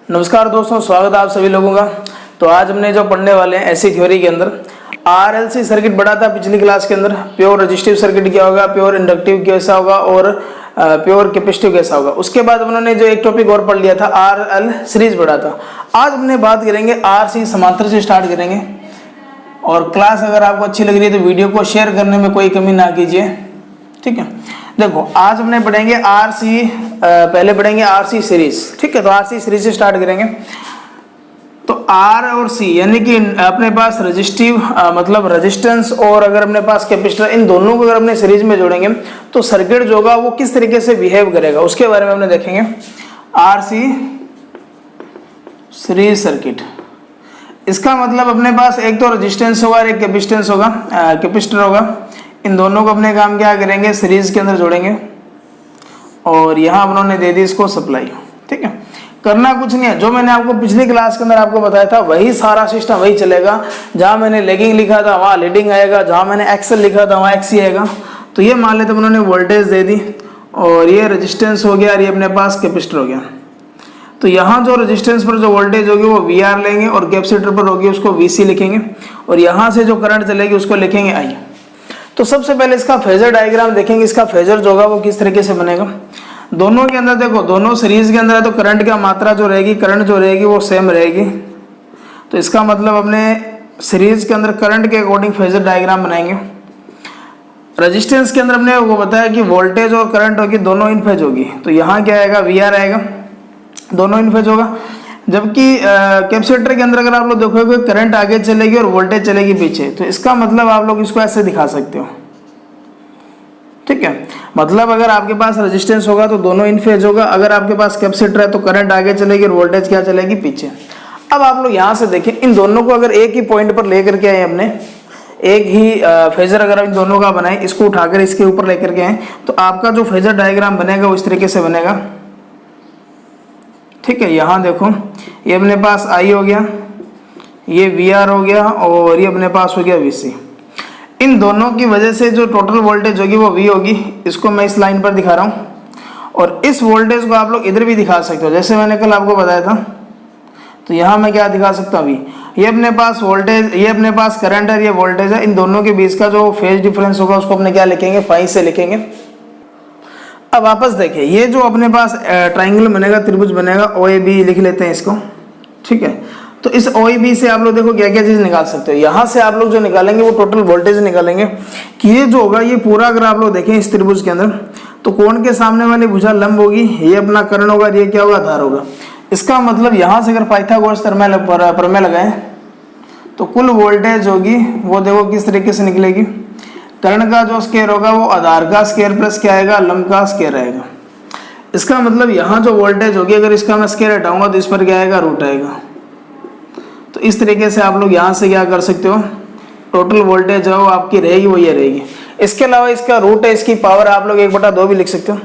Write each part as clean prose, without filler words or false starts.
नमस्कार दोस्तों, स्वागत है आप सभी लोगों का। तो आज हमने जो पढ़ने वाले हैं ऐसी थ्योरी के अंदर आरएलसी सर्किट पढ़ा था पिछली क्लास के अंदर। प्योर रेजिस्टिव सर्किट क्या होगा, प्योर इंडक्टिव कैसा होगा और प्योर कैपेसिटिव कैसा होगा। उसके बाद उन्होंने जो एक टॉपिक और पढ़ लिया था आरएल सीरीज पढ़ा था। आज हमने बात करेंगे आरसी समांतर से स्टार्ट करेंगे। और क्लास अगर आपको अच्छी लग रही है तो वीडियो को शेयर करने में कोई कमी ना कीजिए, ठीक है। देखो आज हमने पढ़ेंगे आरसी, पहले पढ़ेंगे आरसी सीरीज, ठीक है। तो आरसी सीरीज से स्टार्ट करेंगे। तो आर और सी यानी कि अपने पास रेजिस्टिव मतलब रेजिस्टेंस और अगर अपने पास कैपेसिटर, इन दोनों को अगर अपने सीरीज में जोड़ेंगे तो सर्किट जो होगा वो किस तरीके से बिहेव करेगा उसके बारे में हमने देखेंगे। आरसी सीरीज सर्किट, इसका मतलब अपने पास एक तो रेजिस्टेंस होगा और एक कैपेसिटेंस होगा, कैपेसिटर होगा। इन दोनों को अपने काम क्या करेंगे, सीरीज के अंदर जोड़ेंगे। और यहाँ उन्होंने दे दी इसको सप्लाई, ठीक है। करना कुछ नहीं है, जो मैंने आपको पिछली क्लास के अंदर आपको बताया था वही सारा सिस्टम वही चलेगा। जहाँ मैंने लेगिंग लिखा था वहाँ लीडिंग आएगा, जहाँ मैंने एक्सल लिखा था वहाँ एक्सी आएगा। तो ये मान लेते उन्होंने वोल्टेज दे दी और ये रेजिस्टेंस हो गया और ये अपने पास कैपेसिटर हो गया। तो यहाँ जो रेजिस्टेंस पर जो वोल्टेज होगी वो वी आर लेंगे और कैपेसिटर पर होगी उसको वी सी लिखेंगे। और यहाँ से जो करंट चलेगी उसको लिखेंगे आई। तो सबसे पहले इसका फेजर डायग्राम देखेंगे। इसका फेजर जो होगा वो किस तरीके से बनेगा। दोनों के अंदर देखो, दोनों सीरीज के अंदर है तो करंट की मात्रा जो रहेगी, करंट जो रहेगी वो सेम रहेगी। तो इसका मतलब अपने सीरीज के अंदर करंट के अकॉर्डिंग फेजर डायग्राम बनाएंगे। रेजिस्टेंस के अंदर हमने वो बताया कि वोल्टेज और करंट होगी दोनों इन फेज होगी। तो यहाँ क्या आएगा, वी आर आएगा, दोनों इन फेज होगा। जबकि कैपेसिटर के अंदर अगर आप लोग देखोगे करंट आगे चलेगी और वोल्टेज चलेगी पीछे। तो इसका मतलब आप लोग इसको ऐसे दिखा सकते हो, ठीक है। मतलब अगर आपके पास रेजिस्टेंस होगा तो दोनों इन फेज होगा, अगर आपके पास कैपेसिटर है तो करंट आगे चलेगी और वोल्टेज क्या चलेगी, पीछे। अब आप लोग यहाँ से देखें, इन दोनों को अगर एक ही पॉइंट पर लेकर के आए, अपने एक ही फेजर अगर इन दोनों का बनाए, इसको उठाकर इसके ऊपर लेकर के आए तो आपका जो फेजर डायग्राम बनेगा वो इस तरीके से बनेगा, ठीक है। यहाँ देखो, ये अपने पास आई हो गया, ये वी आर हो गया और ये अपने पास हो गया वी सी। इन दोनों की वजह से जो टोटल वोल्टेज होगी वो वी होगी। इसको मैं इस लाइन पर दिखा रहा हूँ और इस वोल्टेज को आप लोग इधर भी दिखा सकते हो, जैसे मैंने कल आपको बताया था। तो यहाँ मैं क्या दिखा सकता हूँ, अभी ये अपने पास वोल्टेज, ये अपने पास करंट है, ये वोल्टेज है। इन दोनों के बीच का जो फेज डिफरेंस होगा उसको अपने क्या लिखेंगे, फाई से लिखेंगे। अब वापस देखिए, ये जो अपने पास ट्राइंगल बनेगा, त्रिभुज बनेगा, ओ ए बी लिख लेते हैं इसको, ठीक है। तो इस ओ ए बी से आप लोग देखो क्या क्या चीज निकाल सकते हो। यहाँ से आप लोग जो निकालेंगे वो टोटल वोल्टेज निकालेंगे कि ये जो होगा ये पूरा अगर आप लोग देखें इस त्रिभुज के अंदर तो कोण के सामने वाली भुजा लंब होगी, ये अपना कर्ण होगा, ये क्या होगा, आधार होगा। इसका मतलब यहाँ से अगर पाइथागोरस प्रमेय लगाएं तो कुल वोल्टेज होगी वो देखो किस तरीके से निकलेगी। कर्ण का जो स्क्वायर होगा वो आधार का स्क्वायर प्लस क्या आएगा, लंब का स्क्वायर आएगा। इसका मतलब यहाँ जो वोल्टेज होगी अगर इसका मैं स्क्वायर हटाऊंगा तो इस पर क्या आएगा, रूट आएगा। तो इस तरीके से आप लोग यहाँ से क्या कर सकते हो, टोटल वोल्टेज जो आपकी रहेगी वो ये रहेगी। इसके अलावा इसका रूट है, इसकी पावर आप लोग 1/2 भी लिख सकते हो।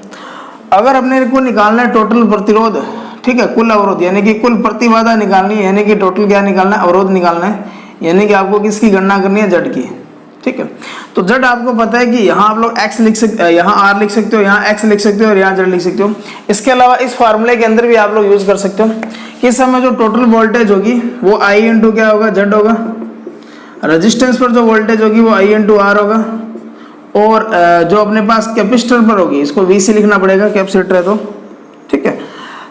अगर अपने को निकालना है टोटल प्रतिरोध, ठीक है, कुल अवरोध यानी कि कुल प्रतिबाधा निकालनी है, यानी कि टोटल क्या निकालना है, अवरोध निकालना है, यानी कि आपको किसकी गणना करनी है, जड़ की, ठीक है। तो जड़ आपको पता है कि यहाँ आप लोग x लिख सकते, यहाँ r लिख सकते हो, यहाँ x लिख सकते हो और यहाँ z लिख सकते हो। इसके अलावा इस फार्मूले के अंदर भी आप लोग यूज कर सकते हो कि इस समय जो टोटल वोल्टेज होगी वो I इंटू क्या होगा, z होगा। रेजिस्टेंस पर जो वोल्टेज होगी वो I इंटू r होगा। और जो अपने पास कैपेसिटर पर होगी इसको वी सी लिखना पड़ेगा, कैपेसिटर है तो, ठीक है।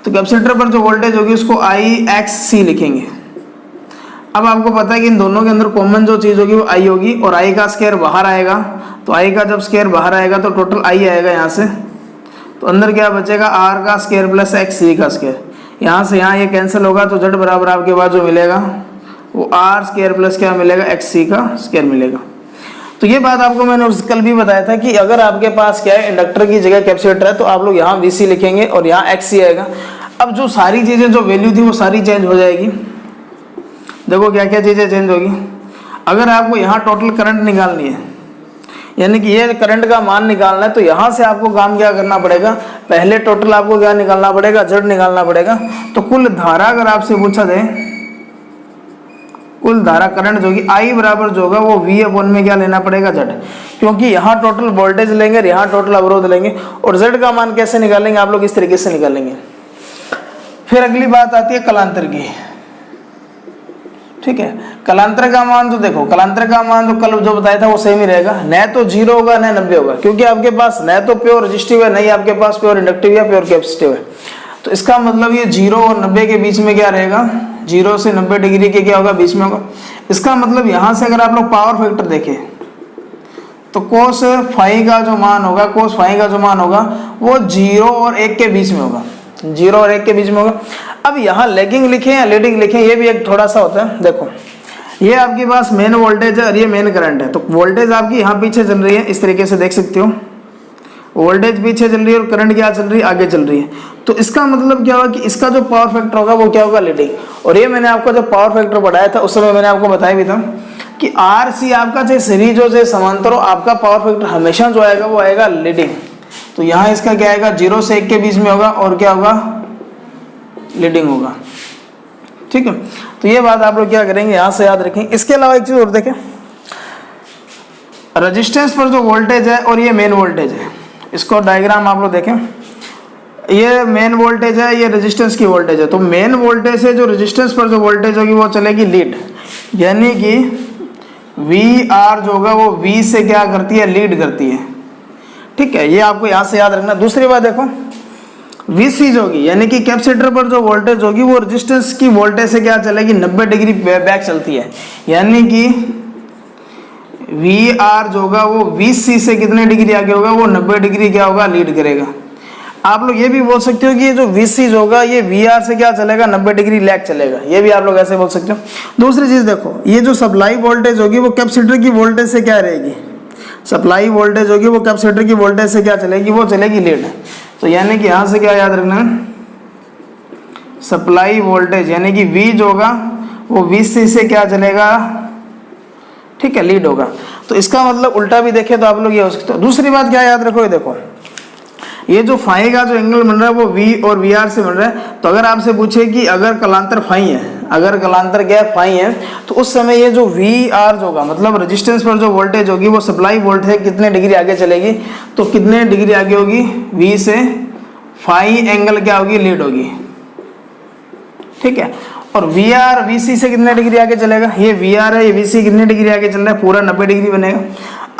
तो कैपेसिटर पर जो वोल्टेज होगी उसको I x c लिखेंगे। अब आपको पता है कि इन दोनों के अंदर कॉमन जो चीज होगी वो आई होगी और आई का स्क्वायर बाहर आएगा। तो आई का जब स्क्वायर बाहर आएगा तो टोटल आई आएगा यहाँ से। तो अंदर क्या बचेगा, आर का स्क्वायर प्लस एक्स सी का स्क्वायर। यहाँ से यहाँ ये कैंसिल होगा तो जेड बराबर आपके पास जो मिलेगा वो आर स्क्वायर प्लस क्या मिलेगा, एक्स सी का स्क्वायर मिलेगा। तो ये बात आपको मैंने कल भी बताया था कि अगर आपके पास क्या है, इंडक्टर की जगह कैपेसिटर है तो आप लोग यहाँ वी सी लिखेंगे और यहाँ एक्स सी आएगा। अब जो सारी चीजें जो वैल्यू थी वो सारी चेंज हो जाएगी। देखो क्या क्या चीजें चेंज होगी। अगर आपको यहाँ टोटल करंट निकालनी है, यानी कि ये करंट का मान निकालना है, तो यहाँ से आपको काम क्या करना पड़ेगा, पहले टोटल आपको क्या निकालना पड़ेगा, जड़ निकालना पड़ेगा। तो कुल धारा अगर आपसे पूछा जाए, कुल धारा करंट जो होगी I बराबर जो होगा वो V अपॉन में क्या लेना पड़ेगा, Z। क्योंकि यहाँ टोटल वोल्टेज लेंगे और यहाँ टोटल अवरोध लेंगे। और Z का मान कैसे निकालेंगे आप लोग, इस तरीके से निकालेंगे। फिर अगली बात आती है कलांतर की, ठीक है। कलांतर का मान तो देखो, कलांतर का मान तो कल जो बताया था वो सेम ही रहेगा, न तो 0 होगा न 90 होगा, क्योंकि आपके पास न तो प्योर रेजिस्टिव है, नहीं आपके पास प्योर इंडक्टिव या प्योर कैपेसिटिव है। तो इसका मतलब ये 0 और 90 के बीच में क्या रहेगा, 0 से 90 डिग्री के क्या होगा, बीच में होगा। इसका मतलब यहां से अगर आप लोग पावर फैक्टर देखें तो कोस फाई का जो मान होगा, कोस फाई का जो मान होगा वो 0 और 1 के बीच में होगा, 0 और 1 के बीच में होगा। अब यहाँ लैगिंग लिखें या लीडिंग लिखें, ये भी एक थोड़ा सा होता है। देखो ये आपके पास मेन वोल्टेज है और ये मेन करंट है, तो वोल्टेज आपकी यहाँ पीछे चल रही है, इस तरीके से देख सकते हो, वोल्टेज पीछे चल रही है और करंट क्या चल रही है, आगे चल रही है। तो इसका मतलब क्या होगा कि इसका जो पावर फैक्टर होगा वो क्या होगा, लीडिंग। और ये मैंने आपको जब पावर फैक्टर बढ़ाया था उस समय मैंने आपको बताया भी था कि आर सी आपका चाहे सीरीज हो चाहे समांतर हो, आपका पावर फैक्टर हमेशा जो आएगा वो आएगा लीडिंग। तो यहाँ इसका क्या आएगा, 0 से 1 के बीच में होगा और क्या होगा, लीडिंग होगा, ठीक है। तो ये बात आप लोग क्या करेंगे, यहाँ से याद रखें। इसके अलावा एक चीज और देखें, रेजिस्टेंस पर जो वोल्टेज है और ये मेन वोल्टेज है, इसको डायग्राम आप लोग देखें, ये मेन वोल्टेज है, ये रेजिस्टेंस की वोल्टेज है। तो मेन वोल्टेज से जो रेजिस्टेंस पर जो वोल्टेज होगी वो चलेगी लीड, यानी कि वी आर जो होगा वो वी से क्या करती है, लीड करती है, ठीक है। ये आपको यहाँ से याद रखना। दूसरी बात देखो, वी सी जो होगी यानी कि कैपेसिटर पर जो वोल्टेज होगी वो रेजिस्टेंस की वोल्टेज से क्या चलेगी, 90 डिग्री बैक चलती है, यानी कि वी आर जो होगा वो वी सी से कितने डिग्री आगे होगा, वो 90 डिग्री क्या होगा, लीड करेगा। आप लोग ये भी बोल सकते हो कि ये जो वी सी जो होगा ये वी आर से क्या चलेगा, 90 डिग्री लैग चलेगा, ये भी आप लोग ऐसे बोल सकते हो। दूसरी चीज देखो, ये जो सप्लाई वोल्टेज होगी वो कैपेसिटर की वोल्टेज से क्या रहेगी, सप्लाई वोल्टेज होगी वो कैपेसिटर की वोल्टेज से क्या चलेगी, वो चलेगी लीड। तो यानी कि यहां से क्या याद रखना है, सप्लाई वोल्टेज यानी कि वी जो होगा वो वी सी से क्या चलेगा, ठीक है, लीड होगा। तो इसका मतलब उल्टा भी देखें तो आप लोग ये हो सकते हो। दूसरी बात क्या याद रखो, ये देखो ये जो फाई का जो एंगल बन रहा है वो वी और वी आर से बन रहा है। तो अगर आपसे पूछे कि अगर कलांतर फाई है, अगर कलांतर क्या फाई है, तो उस समय ये जो वी आर जो होगा मतलब रेजिस्टेंस पर जो वोल्टेज होगी वो सप्लाई वोल्टेज कितने डिग्री आगे चलेगी, तो कितने डिग्री आगे होगी, वी से फाई एंगल क्या होगी, लीड होगी, ठीक है। और वी आर वी सी से कितने डिग्री आगे चलेगा, ये वी आर है, ये वी सी कितने डिग्री आगे चल रहा है, पूरा 90 डिग्री बनेगा।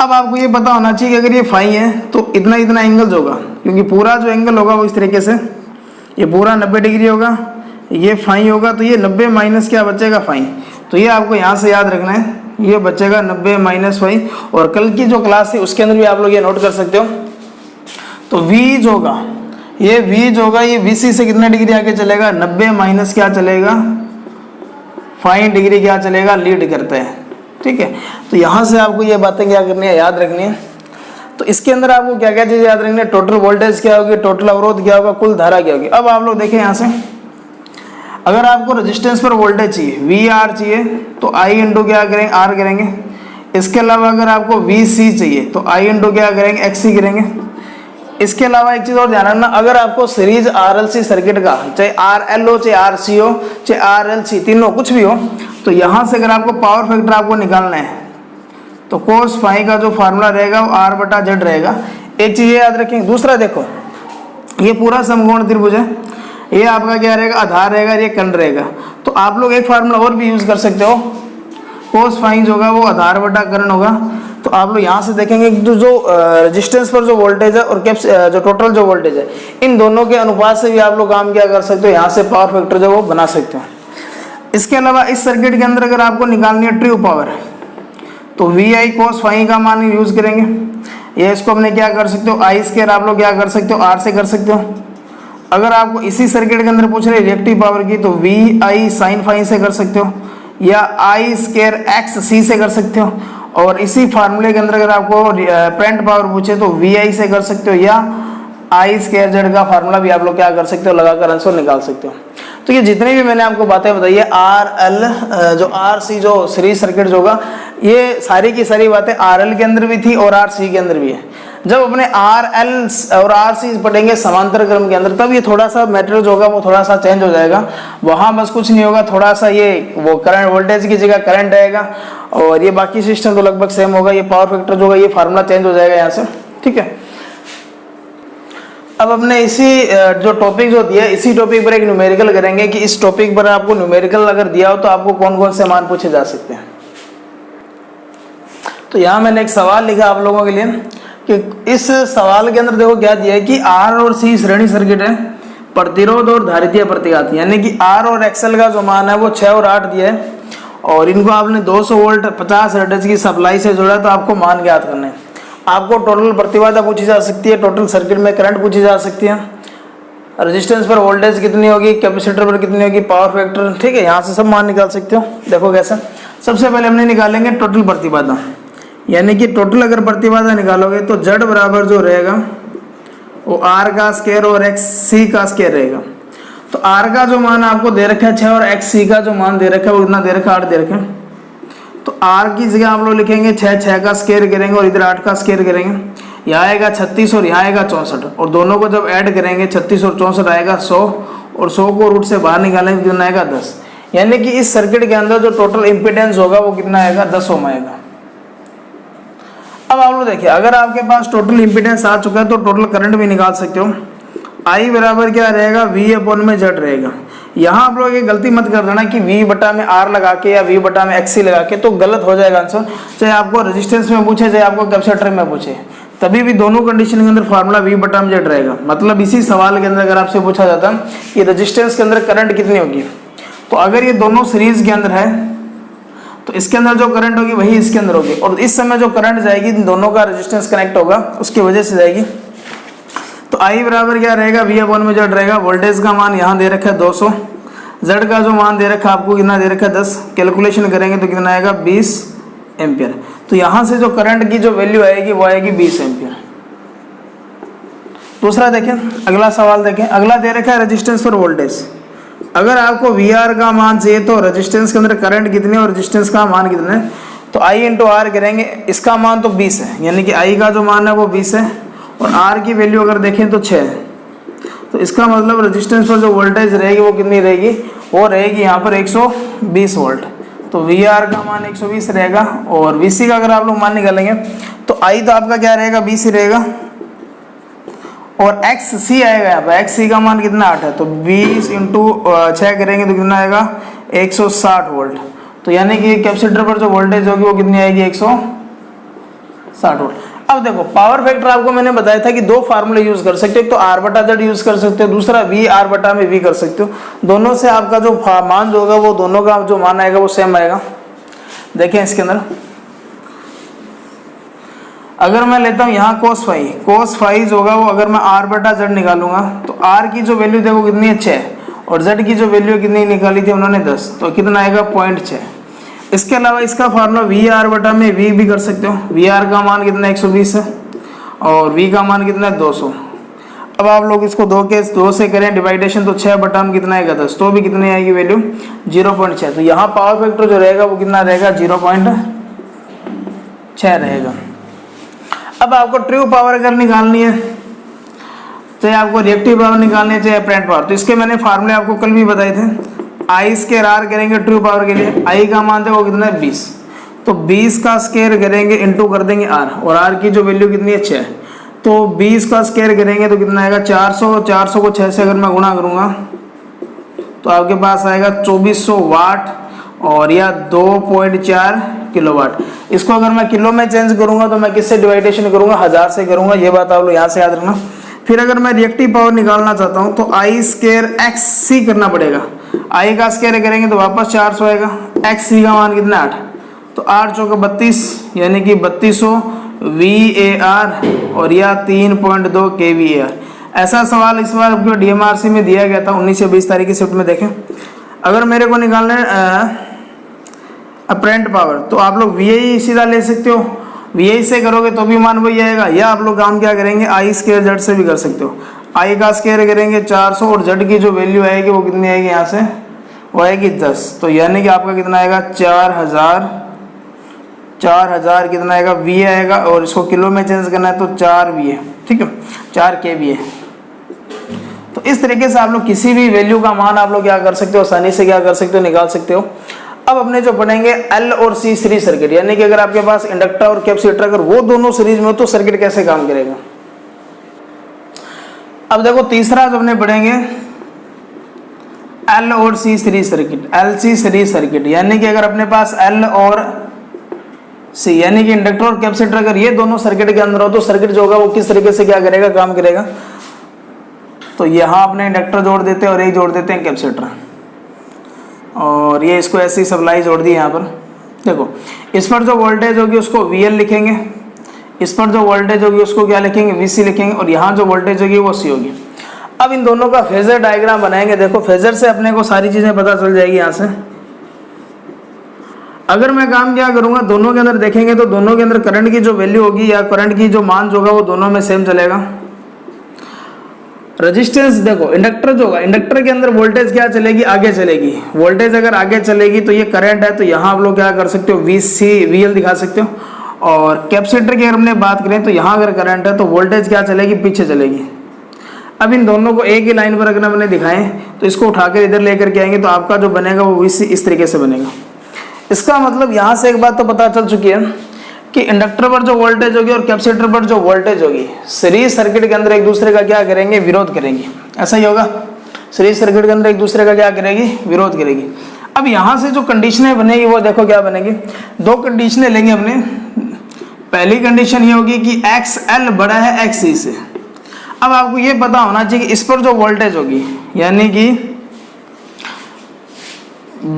अब आपको ये पता होना चाहिए कि अगर ये फाई है तो इतना इतना एंगल होगा, क्योंकि पूरा जो एंगल होगा वो इस तरीके से, ये पूरा 90 डिग्री होगा, ये फाई होगा, तो ये 90 माइनस क्या बचेगा, फाई। तो ये आपको यहाँ से याद रखना है, ये बचेगा 90 माइनस फाई। और कल की जो क्लास है उसके अंदर भी आप लोग ये नोट कर सकते हो। तो वी जो होगा, ये वी जो होगा ये वी सी से कितने डिग्री आगे चलेगा, 90 माइनस क्या चलेगा, 5 डिग्री क्या चलेगा, लीड करते हैं, ठीक है। तो यहाँ से आपको ये बातें क्या करनी है, याद रखनी है। तो इसके अंदर आपको क्या क्या चीज़ याद रखनी है, टोटल वोल्टेज क्या होगी, टोटल अवरोध क्या होगा, कुल धारा क्या होगी। अब आप लोग देखें यहाँ से, अगर आपको रेजिस्टेंस पर वोल्टेज चाहिए, वी आर चाहिए, तो आई इंटू क्या करेंगे, आर करेंगे। इसके अलावा अगर आपको वी सी चाहिए तो आई इंटू क्या करेंगे, एक्स सी करेंगे। इसके अलावा एक चीज और ध्यान रखना, अगर आपको सीरीज आरएलसी सर्किट का चाहे आरएल हो, चाहे आरसी हो, चाहे आरएलसी, तीनों कुछ भी हो, तो यहां से अगर आपको पावर फैक्टर आपको निकालना है तो कोस फाई का जो फार्मूला रहेगा वो आर बटा जेड रहेगा। एक चीज याद रखें। दूसरा देखो, ये पूरा समकोण त्रिभुज है, ये आपका क्या रहेगा, आधार रहेगा, ये कर्ण रहेगा। तो आप लोग एक फार्मूला और भी यूज कर सकते हो, कोस फाई जो होगा वो आधार बटा कर्ण होगा। तो आप लोग यहाँ से देखेंगे कि जो रेजिस्टेंस पर जो वोल्टेज है और जो टोटल जो वोल्टेज है, इन दोनों के अनुपात से भी आप लोग काम क्या कर सकते हो, यहाँ से पावर फैक्टर जो वो बना सकते हो। इसके अलावा इस सर्किट के अंदर अगर आपको निकालनी है ट्रू पावर तो वी आई कोस फाई का मान यूज करेंगे। ये इसको अपने क्या कर सकते हो, आई स्क्वायर आप लोग क्या कर सकते हो, आर से कर सकते हो। अगर आपको इसी सर्किट के अंदर पूछ रहे रिएक्टिव पावर की तो वी आई साइन फाई से कर सकते हो, या आई स्क्वायर एक्स सी से कर सकते हो। और इसी फार्मूले के अंदर अगर आपको पेरेंट पावर पूछे तो वी आई से कर सकते हो, या आई स्क्वायर जेड का फार्मूला भी आप लोग क्या कर सकते हो, लगाकर आंसर निकाल सकते हो। तो ये जितने भी मैंने आपको बातें बताई है, आर एल जो आर सी जो सीरीज सर्किट जो होगा, ये सारी की सारी बातें आर एल के अंदर भी थी और आर सी के अंदर भी है। जब अपने आर एल और आर सी पढ़ेंगे समांतर क्रम के अंदर, तब ये थोड़ा सा मैटर जो होगा वो थोड़ा सा चेंज हो जाएगा। वहाँ बस कुछ नहीं होगा, थोड़ा सा ये वो करंट वोल्टेज की जगह करंट आएगा और ये बाकी सिस्टम तो लगभग सेम होगा। ये पावर फैक्टर जो होगा ये फार्मूला चेंज हो जाएगा यहाँ से, ठीक है। अब अपने इसी जो टॉपिक जो दिया है इसी टॉपिक पर एक न्यूमेरिकल करेंगे कि इस टॉपिक पर आपको न्यूमेरिकल अगर दिया हो तो आपको कौन कौन से मान पूछे जा सकते हैं। तो यहाँ मैंने एक सवाल लिखा आप लोगों के लिए कि इस सवाल के अंदर देखो क्या दिया है कि आर और सी श्रेणी सर्किट है, प्रतिरोध और धारितीय प्रतिघात, यानी कि आर और एक्सएल का जो मान है वो 6 और 8 दिया है और इनको आपने 200 वोल्ट 50 हर्ट्ज की सप्लाई से जोड़ा तो आपको मान ज्ञात करना है। आपको टोटल प्रतिबाधा पूछी जा सकती है, टोटल सर्किट में करंट पूछी जा सकती है, रेजिस्टेंस पर वोल्टेज कितनी होगी, कैपेसिटर पर कितनी होगी, पावर फैक्टर, ठीक है, यहाँ से सब मान निकाल सकते हो। देखो कैसा, सबसे पहले हमने निकालेंगे टोटल प्रतिबाधा, यानी कि टोटल अगर प्रतिबाधा निकालोगे तो Z बराबर जो रहेगा वो R का स्क्वायर और XC का स्क्वायर रहेगा। तो R का जो मान आपको दे रखा है 6 और XC का जो मान दे रखा है वो कितना दे रखा है 8 दे रखा है। तो R की जगह आप लोग लिखेंगे 6 का स्क्वायर करेंगे और इधर 8 का स्क्वायर करेंगे, यहाँ आएगा 36 और यहाँ आएगा 64 और दोनों को जब ऐड करेंगे 36 और 64 आएगा 100 और 100 को रूट से बाहर निकालेंगे तो कितना आएगा 10, यानी कि इस सर्किट के अंदर जो टोटल इम्पीडेंस होगा वो कितना आएगा 10 ओम आएगा। अब आप लोग देखिए अगर आपके पास टोटल इम्पीडेंस आ चुका है तो टोटल करंट भी निकाल सकते हो। I बराबर क्या रहेगा V अपॉन में Z रहेगा। यहाँ आप लोग ये गलती मत कर देना कि V बटा में R लगा के या V बटा में XC लगा के, तो गलत हो जाएगा आंसर। चाहे आपको रेजिस्टेंस में पूछे चाहे आपको कैपेसिटर में पूछे, तभी भी दोनों कंडीशन के अंदर फार्मूला V बटा में Z रहेगा। मतलब इसी सवाल के अंदर अगर आपसे पूछा जाता कि रेजिस्टेंस के अंदर करंट कितनी होगी, तो अगर ये दोनों सीरीज के अंदर है तो इसके अंदर जो करंट होगी वही इसके अंदर होगी, और इस समय जो करंट जाएगी दोनों का रेजिस्टेंस कनेक्ट होगा उसकी वजह से जाएगी। तो I बराबर क्या रहेगा V अपॉन में Z रहेगा। वोल्टेज का मान यहाँ दे रखा है 200, Z का जो मान दे रखा है आपको कितना दे रखा है 10, कैलकुलेशन करेंगे तो कितना आएगा 20 एम्पियर। तो यहाँ से जो करंट की जो वैल्यू आएगी वो आएगी 20 एम्पियर। दूसरा देखें, अगला सवाल देखें, अगला दे रखा है रेजिस्टेंस पर वोल्टेज। अगर आपको VR का मान चाहिए तो रेजिस्टेंस के अंदर करंट कितने और रेजिस्टेंस का मान कितना है, तो I इंटू R करेंगे। इसका मान तो 20 है, यानी कि I का जो मान है वो 20 है और R की वैल्यू अगर देखें तो 6 है। तो इसका मतलब रेजिस्टेंस पर जो वोल्टेज रहेगी वो कितनी रहेगी, वो रहेगी यहाँ पर 120 वोल्ट। तो VR का मान 120 रहेगा और VC का अगर आप लोग मान निकालेंगे तो I तो आपका क्या रहेगा 20 ही रहेगा और XC आएगा यहाँ पर, XC का मान कितना 8 है, तो 20 इंटू 6 करेंगे तो कितना आएगा 160 वोल्ट। तो यानी कि कैपेसिटर पर जो वोल्टेज होगी वो कितनी आएगी 160 वोल्ट। अब देखो पावर फैक्टर आपको मैंने बताया था कि दो फार्मूले यूज कर सकते हो, तो R बटा Z यूज कर सकते हो, दूसरा V R बटा में V कर सकते हो। दोनों से आपका जो मान जो होगा वो दोनों का जो मान आएगा वो सेम आएगा। देखें इसके अंदर अगर मैं लेता हूँ यहाँ cos फाई जो होगा वो अगर मैं R बटा Z निकालूंगा तो R की जो वैल्यू देखो कितनी है 6 और Z की जो वैल्यू कितनी निकाली थी उन्होंने 10, तो कितना आएगा 0.6। इसके अलावा इसका फार्मूला VR बटा में V भी कर सकते हो। VR का मान कितना 120 है और V का मान कितना है 200। अब आप लोग इसको 2 से करें डिवाइडेशन तो 6 बटा में कितना आएगा 10, तो भी कितनी आएगी वैल्यू 0.6। तो यहाँ पावर फैक्टर जो रहेगा वो कितना रहेगा 0.6 रहेगा। अब आपको ट्रू पावर अगर निकालनी है, चाहे आपको रिएक्टिव पावर निकालनी है चाहे अपरेंट पावर, तो इसके मैंने फार्मूले आपको कल भी बताए थे। I स्क्वायर R करेंगे ट्रू पावर के लिए, I का मान देखो कितना है 20, तो 20 का स्क्वायर करेंगे इंटू कर देंगे R और R की जो वैल्यू कितनी है 6, तो 20 का स्क्वायर करेंगे तो कितना आएगा 400 को 6 से अगर मैं गुणा करूँगा तो आपके पास आएगा 2400 वाट और या 2.4 किलोवाट। इसको अगर मैं किलो में चेंज करूंगा तो मैं किससे डिवाइडेशन करूंगा 1000 से करूंगा, ये बात आप लोग यहाँ से याद रखना। फिर अगर मैं रिएक्टिव पावर निकालना चाहता हूँ तो I स्क्वायर XC करना पड़ेगा। I का स्क्वायर करेंगे तो वापस 400 आएगा, XC का मान कितना 8, तो 8 चौका 32 यानी कि 3200 VAR और या 3.2 kVAR। ऐसा सवाल इस बार आपको DMRC में दिया गया था 19 से 20 तारीख की शिफ्ट में। देखें अगर मेरे को निकालना है अपरेंट पावर तो आप लोग VI सीधा ले सकते हो, VI से करोगे तो भी मान वही आएगा, या आप लोग काम क्या करेंगे I स्क्वायर Z से भी कर सकते हो। I का स्क्वायर करेंगे 400 और Z की जो वैल्यू आएगी वो कितनी आएगी यहाँ से, वो आएगी 10, तो यानी कि आपका कितना आएगा 4000 कितना आएगा V आएगा और इसको किलो में चेंज करना है तो 4 VA, ठीक है 4 kVA। तो इस तरीके से आप लोग किसी भी वैल्यू का मान आप लोग क्या कर सकते हो, आसानी से क्या कर सकते हो, निकाल सकते हो। अब अपने जो पढ़ेंगे L और C सीरीज सर्किट, यानी कि अगर आपके पास इंडक्टर और कैपेसिटर अगर वो दोनों सीरीज में हो तो सर्किट कैसे काम करेगा। अब देखो तीसरा जो अपने पढ़ेंगे एल और C series circuit, L C series circuit, यानी कि अगर अपने पास एल और सी यानी कि इंडक्टर और कैपेसिटर अगर ये दोनों सर्किट के अंदर हो तो सर्किट जो होगा वो किस तरीके से क्या करेगा, काम करेगा। तो यहाँ अपने इंडक्टर जोड़ देते हैं और ये जोड़ देते हैं कैपेसिटर, और ये इसको ऐसी सप्लाई जोड़ दी यहाँ पर। देखो इस पर जो वोल्टेज होगी उसको VL लिखेंगे, इस पर जो वोल्टेज होगी उसको क्या लिखेंगे, VC लिखेंगे, और यहाँ जो वोल्टेज होगी वो C होगी। अब इन दोनों का फेजर डायग्राम बनाएंगे। देखो फेजर से अपने को सारी चीजें पता चल जाएगी यहाँ से। अगर मैं काम क्या करूंगा, दोनों के अंदर देखेंगे तो दोनों के अंदर करंट की जो वैल्यू होगी या करंट की जो मान जो होगा वो दोनों में सेम चलेगा। रेजिस्टेंस देखो इंडक्टर जो होगा, इंडक्टर के अंदर वोल्टेज क्या चलेगी, आगे चलेगी। वोल्टेज अगर आगे चलेगी तो ये करंट है, तो यहाँ आप लोग क्या कर सकते हो, VL दिखा सकते हो। और कैपेसिटर की अगर हमने बात करें तो यहाँ अगर करंट है तो वोल्टेज क्या चलेगी, पीछे चलेगी। अब इन दोनों को एक ही लाइन पर अगर हमने दिखाएं तो इसको उठाकर इधर लेकर के आएंगे तो आपका जो बनेगा वो VC इस तरीके से बनेगा। इसका मतलब यहाँ से एक बात तो पता चल चुकी है कि इंडक्टर पर जो वोल्टेज होगी और कैपेसिटर पर जो वोल्टेज होगी सीरीज सर्किट के अंदर एक दूसरे का क्या करेंगे, विरोध करेंगे। ऐसा ही होगा, सीरीज सर्किट के अंदर एक दूसरे का क्या करेगी, विरोध करेगी। अब यहाँ से जो कंडीशनें बनेगी वो देखो क्या बनेगी, दो कंडीशनें लेंगे अपने। पहली कंडीशन ये होगी कि XL बड़ा है XC से। अब आपको ये पता होना चाहिए कि इस पर जो वोल्टेज होगी यानी कि